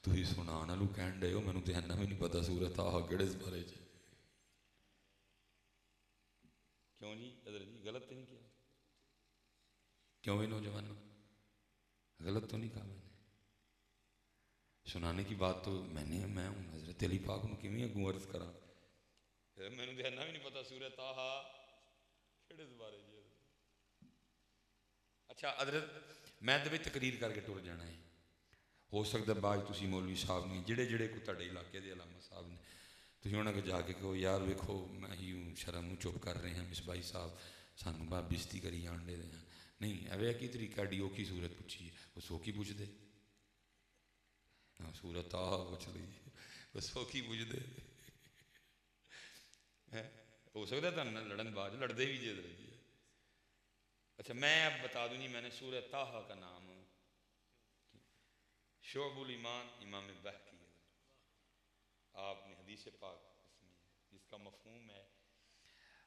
تسی سنان والوں کہن ڈے ہو، مینوں تے اینا بھی نہیں پتہ سورۃ طٰہٰ کہڑے اس بارے چ۔ کیوں جی حضرت جی غلط تو نہیں کیا؟ کیوں بھی نوجوانوں غلط تو نہیں کہا میں نے؟ سنانے کی بات تو میں ہوں، حضرت علی پاک نو کیویں اگوں عرض کراں، مینوں تے اینا بھی نہیں پتہ سورۃ طٰہٰ کہڑے اس بارے چ۔ اچھا حضرت میں تو بھی تقریر کر کے ٹر جانا ہے، ہو سکتا بعد تسی مولوی صاحب نہیں جڑے کو تہاڈے علاقے دے علامہ صاحب نے، تسی انہاں کے جا کے کہو یار ویکھو میں ہی شرم نو چپ کر رہے ہیں مصباحی صاحب سانو بار بےزتی کری جان دے ہیں، نہیں ایویں کی طریقہ ڈیو کی صورت پوچھی ہے وہ سوکی پوچھ دے، سورۃ طٰہٰ پوچھ لی وہ سوکی پوچھ دے، ہو سکتا ہے تھا لڑن باز لڑتے بھی جی۔ اچھا میں اب بتا دوں جی، میں نے سورۃ طٰہٰ کا نام شعب الایمان امام بہقی ہے، آپ نے حدیث پاک جس کا مفہوم ہے،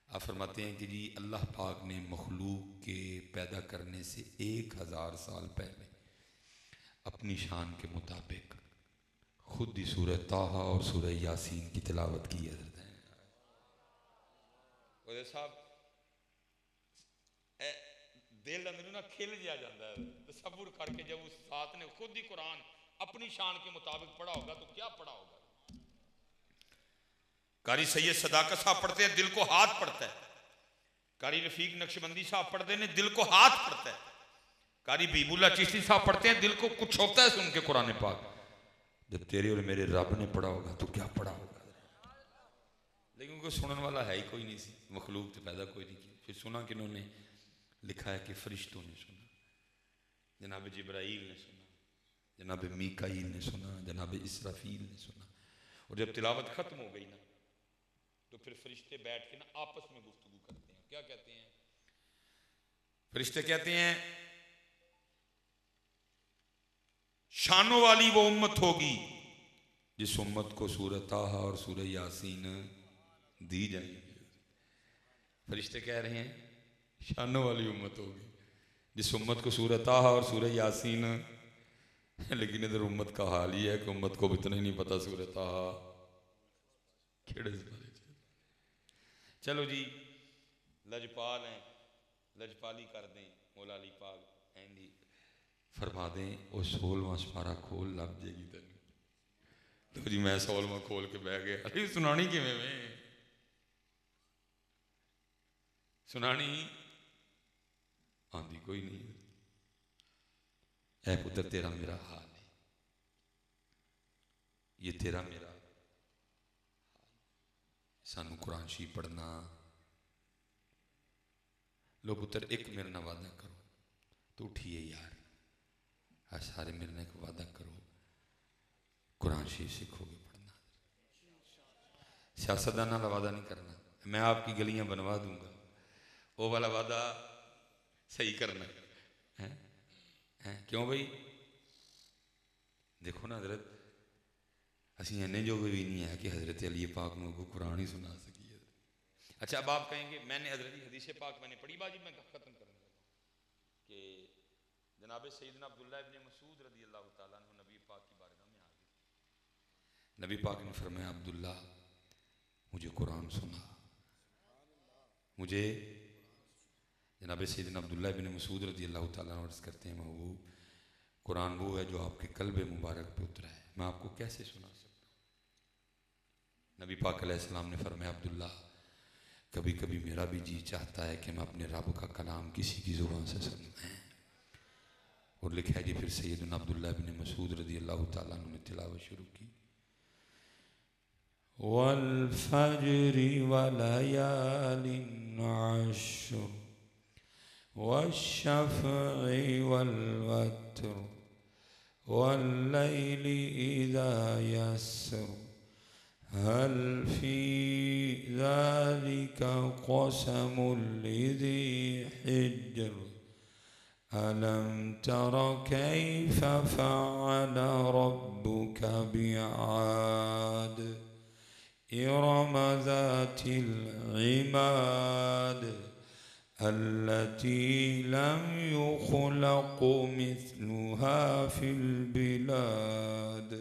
آپ فرماتے ہیں کہ جی اللہ پاک نے مخلوق کے پیدا کرنے سے 1000 سال پہلے اپنی شان کے مطابق خود ہی سورۃ طٰہٰ اور سورہ یاسین کی تلاوت کی حضرت ہے۔ صاحب دل اندر نا کھل جا جاتا ہے، تصور کر کے جب اس ذات نے خود ہی قرآن اپنی شان کے مطابق پڑھا ہوگا تو کیا پڑھا ہوگا۔ قاری سید صداقت صاحب پڑھتے ہیں دل کو ہاتھ پڑھتا ہے، قاری رفیق نقشبندی صاحب پڑھتے ہیں دل کو ہاتھ پڑھتا ہے، قاری بیب اللہ چشتی صاحب پڑھتے ہیں دل کو کچھ ہوتا ہے سن کے قرآن پاک۔ جب تیرے اور میرے رب نے پڑھا ہوگا تو کیا پڑھا ہوگا، لیکن کوئی سنن والا ہے ہی کوئی نہیں سی، مخلوق تو پیدا کوئی نہیں کی۔ پھر سنا کنہوں نے؟ لکھا ہے کہ فرشتوں نے سنا، جناب جبرائیل نے سنا، جناب میکائیل نے سنا، جناب اسرافیل نے سنا، اور جب تلاوت ختم ہو گئی نا تو پھر فرشتے بیٹھ کے نا آپس میں گفتگو کرتے ہیں، کیا کہتے ہیں؟ فرشتے کہتے ہیں شانوں والی وہ امت ہوگی جس امت کو سورۃ طٰہٰ اور سورہ یاسین دی جائیں گی۔ فرشتے کہہ رہے ہیں شانوں والی امت ہوگی جس امت کو سورۃ طٰہٰ اور سورہ یاسین، لیکن ادھر امت کا حال ہی ہے کہ امت کو اتنا ہی نہیں پتا سورۃ طٰہٰ کھڑے سے بارے۔ چلو جی لجپال ہیں، لجپالی کر دیں، مولا علی پاک اینڈی فرما دیں وہ 16واں سپارہ کھول لگ جائے گی تینوں۔ تو جی میں 16واں کھول کے بہ گیا، ارے سنانی کیویں میں سنانی آندھی کوئی نہیں۔ اے پتر تیرا میرا حال ہے، یہ تیرا میرا سانو قرآن شریف پڑھنا، لو پتر ایک میرے نہ وعدہ کرو تو اٹھیے یار، سارے میرے نہ ایک وعدہ کرو قرآن شریف سیکھو گے پڑھنا، سیاستدان والا وعدہ نہیں کرنا، میں آپ کی گلیاں بنوا دوں گا، وہ والا وعدہ صحیح کرنا ہے۔ کیوں بھائی دیکھو نا حضرت اسی اینے جو بھی نہیں ہے کہ حضرت علی پاک نے کو قرآن ہی سنا سکی ہے۔ اچھا اب آپ کہیں گے میں نے حضرت حدیث پاک میں نے پڑھی، باجی میں ختم کرنے لگا کہ جناب سیدنا عبداللہ ابن مسعود رضی اللہ تعالیٰ عنہ نبی پاک کی بارگاہ میں آ گئے، نبی پاک نے فرمایا عبداللہ مجھے قرآن سنا، مجھے جناب سیدنا عبداللہ ابن مسعود رضی اللہ تعالیٰ عنہ عرض کرتے ہیں محبوب قرآن وہ ہے جو آپ کے قلب مبارک پہ اترا ہے، میں آپ کو کیسے سنا سکتا ہوں؟ نبی پاک علیہ السلام نے فرمایا عبداللہ کبھی کبھی میرا بھی جی چاہتا ہے کہ میں اپنے رب کا کلام کسی کی زبان سے سنوں۔ اور لکھا ہے جی پھر سیدنا عبداللہ ابن مسعود رضی اللہ تعالیٰ عنہ نے تلاوت شروع کی، والفجر وليال عشر والشفع والوتر والليل إذا يسر هل في ذلك قسم لذي حجر ألم تر كيف فعل ربك بعاد إرم ذات العماد التي لم يخلق مثلها في البلاد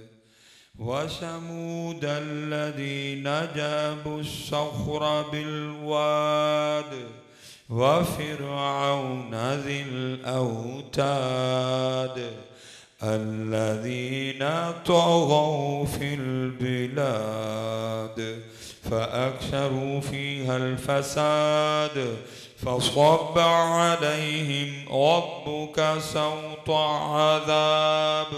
وثمود الذين جابوا الصخر بالواد وفرعون ذي الأوتاد الذين طغوا في البلاد فأكثروا فيها الفساد فصب عليهم ربك سوط عذاب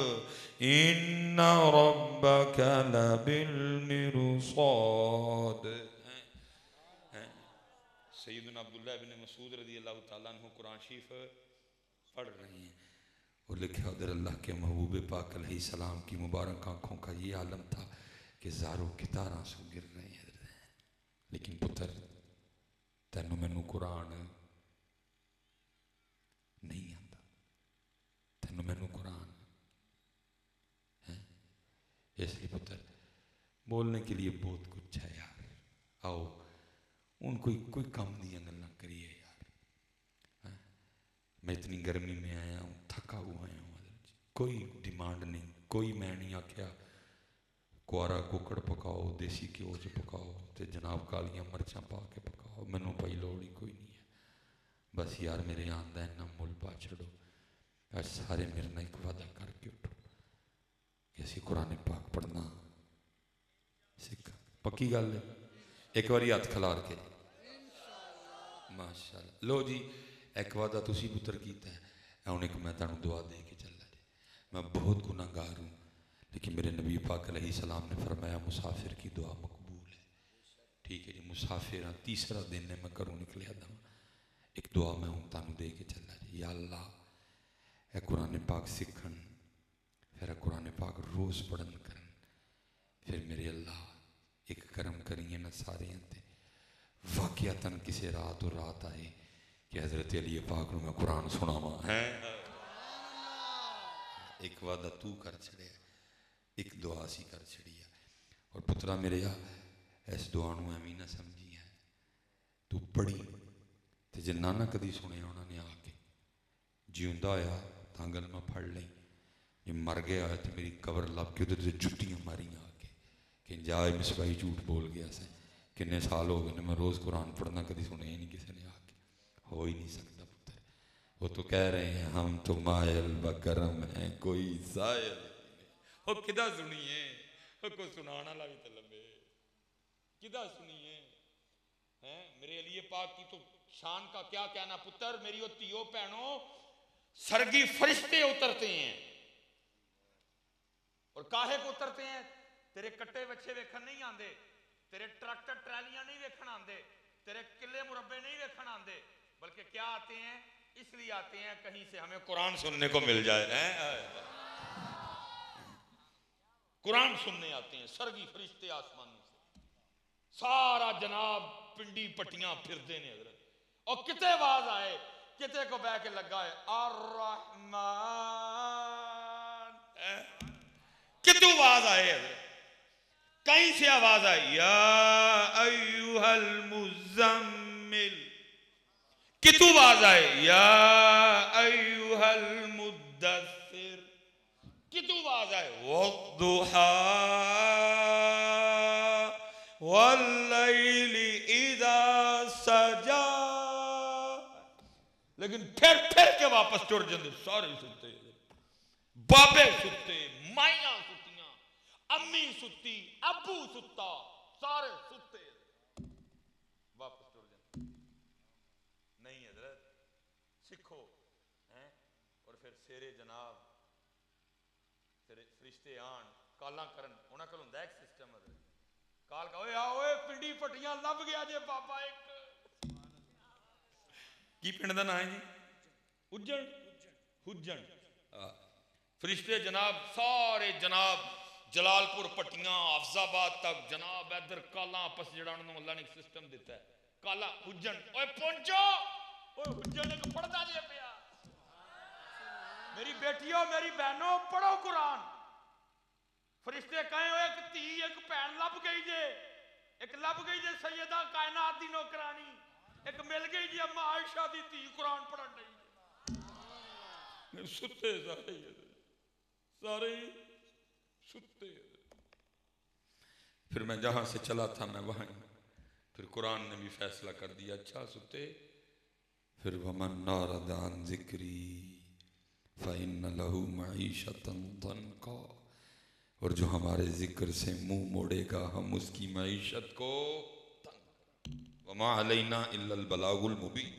إن ربك لبالمرصاد. سیدنا عبداللہ بن مسعود رضی اللہ تعالیٰ عنہ قرآن شریف پڑھ رہے ہیں اور لکھا ادھر اللہ کے محبوب پاک علیہ السلام کی مبارک آنکھوں کا یہ عالم تھا کہ زاروں کی تاراں سو گر رہے ہیں. لیکن پتر تینوں مینوں قرآن نہیں آتا، تینوں مینوں قرآن اس لیے پتر بولنے کے لیے بہت کچھ ہے یار. آؤ ان کوئی کم دیا گلاں کریے یار. میں اتنی گرمی میں آیا ہوں، تھکا ہوا آیا ہوں، کوئی ڈیمانڈ نہیں، کوئی میں نہیں آکھیا کوارا ککڑ پکاؤ دیسی گھیو چ پکاؤ تے جناب کالیاں مرچاں پا کے پکاؤ، مینوں پائی لوڑ ہی کوئی نہیں ہے. بس یار میرے آندا ہے نہ مل پا چھڑو. اج سارے میرے نال ایک وعدہ کر کے اٹھو کہ اسی قرآن پاک پڑھنا سکھ. پکی گل ہے؟ ایک باری ہاتھ کھلار کے ماشاءاللہ. لو جی ایک وعدہ تسی پتر کیتا ہے، ہن ایک میں تانوں دعا دے کے چلا جی. میں بہت گناہ گار ہوں لیکن میرے نبی پاک علیہ السلام نے فرمایا مسافر کی دعا مقبول ہے. ٹھیک ہے جی، مسافر ہاں، تیسرا دن ہے میں گھروں نکلیا دا. ایک دعا میں ہوں تانوں دے کے چلا جی. یا اللہ اے قرآن پاک سکھن، پھر قرآن پاک روز پڑھن کرن، پھر میرے اللہ ایک کرم کریے نہ سارے تے واقعتاً کسی رات اور رات آئے کہ حضرت علی پاک نو میں قرآن سناواں. ایک وعدہ تو کر چھڑے، ایک دعا سی کر چھڑی ہے. اور پترا میرے اس دعا نو ایویں نہ سمجھی ہے، تو پڑھی تے جے نانا کدی سنیا انہوں نے آ کے جیوندا ہویا تاں گل میں پڑھ لئی، جے مر گیا ہے تو میری قبر لب کے ادھر سے جتیاں ماریاں آ کے کہ جائے مصباحی جھوٹ بول گیا سے. کنے سال ہو گئے میں روز قرآن پڑھنا کدی سنے ہی نہیں کسی نے آ کے. ہو ہی نہیں سکتا پتر. وہ تو کہہ رہے ہیں ہم تو مائل بکرم ہیں کوئی سائل. وہ کدا سنیے، کوئی سنانا لا بھی تو لمبے کدا سنیے. میرے علی پاک کی تو شان کا کیا کہنا پتر. میری وہ تیو بہنوں سرگی فرشتے اترتے ہیں. اور کاہے کو اترتے ہیں؟ تیرے کٹے بچے ویکھن نہیں آندے، تیرے ٹریکٹر ٹرالیاں نہیں ویکھن آندے، تیرے قلعے مربع نہیں ویکھن آندے، بلکہ کیا آتے ہیں؟ اس لیے آتے ہیں کہیں سے ہمیں قرآن سننے کو مل جائے. قرآن سننے آتے ہیں سرگی فرشتے آسمانوں سے. سارا جناب پنڈی پٹیاں پھردے نے حضرت. اور کتے آواز آئے، کتے کو بہ کے لگا ہے الرحمن، کتوں آواز آئے حضرت، کہیں سے آواز آئی یا ایوہ المزمل، کتوں آواز آئے یا ایوہ المدثر، کتوں آواز آئے والضحا واللیل اذا سجا. لیکن پھر کے واپس ٹر جاندے سارے ستے، بابے ستے، مائیاں ستیاں، امی ستی، ابو ستا، سارے ستے واپس ٹر جاندے. نہیں حضرت سکھو. اور پھر سیرے جناب فرشتے آن کالاں کرن. انہاں کول ہوندا ایک سسٹم حضرت، کال کا اوے آؤ پنڈی پٹیاں لب گیا جے بابا. ایک کی پنڈ دا نام ہے جی؟ اجڑ حجن. فرشتے جناب سارے جناب جلال پور پٹیاں حافظ آباد تک جناب ادھر کالاں آپس جڑا انہوں نے اللہ نے ایک سسٹم دیتا ہے. کالا حجن اوے پہنچو، اوے حجن ایک پڑھدا جے پیا. میری بیٹیوں میری بہنوں پڑھو قرآن. فرشتے کہیں ہوئے ایک تھی ایک بہن لب گئی جے، ایک لب گئی جے سیدہ کائنات دی نوکرانی. ایک مل گئی جی اما عائشہ دی تھی قرآن پڑھن نہیں ستے سارے ستے. پھر میں جہاں سے چلا تھا میں وہاں، پھر قرآن نے بھی فیصلہ کر دیا اچھا ستے. پھر وَمَنْ نَارَدَ عَنْ ذِكْرِي فَإِنَّ لَهُ مَعِيشَةً ضَنْكًا، اور جو ہمارے ذکر سے منہ موڑے گا ہم اس کی معیشت کو تنگ. وَمَا عَلَيْنَا إِلَّا الْبَلَاغُ الْمُبِينُ.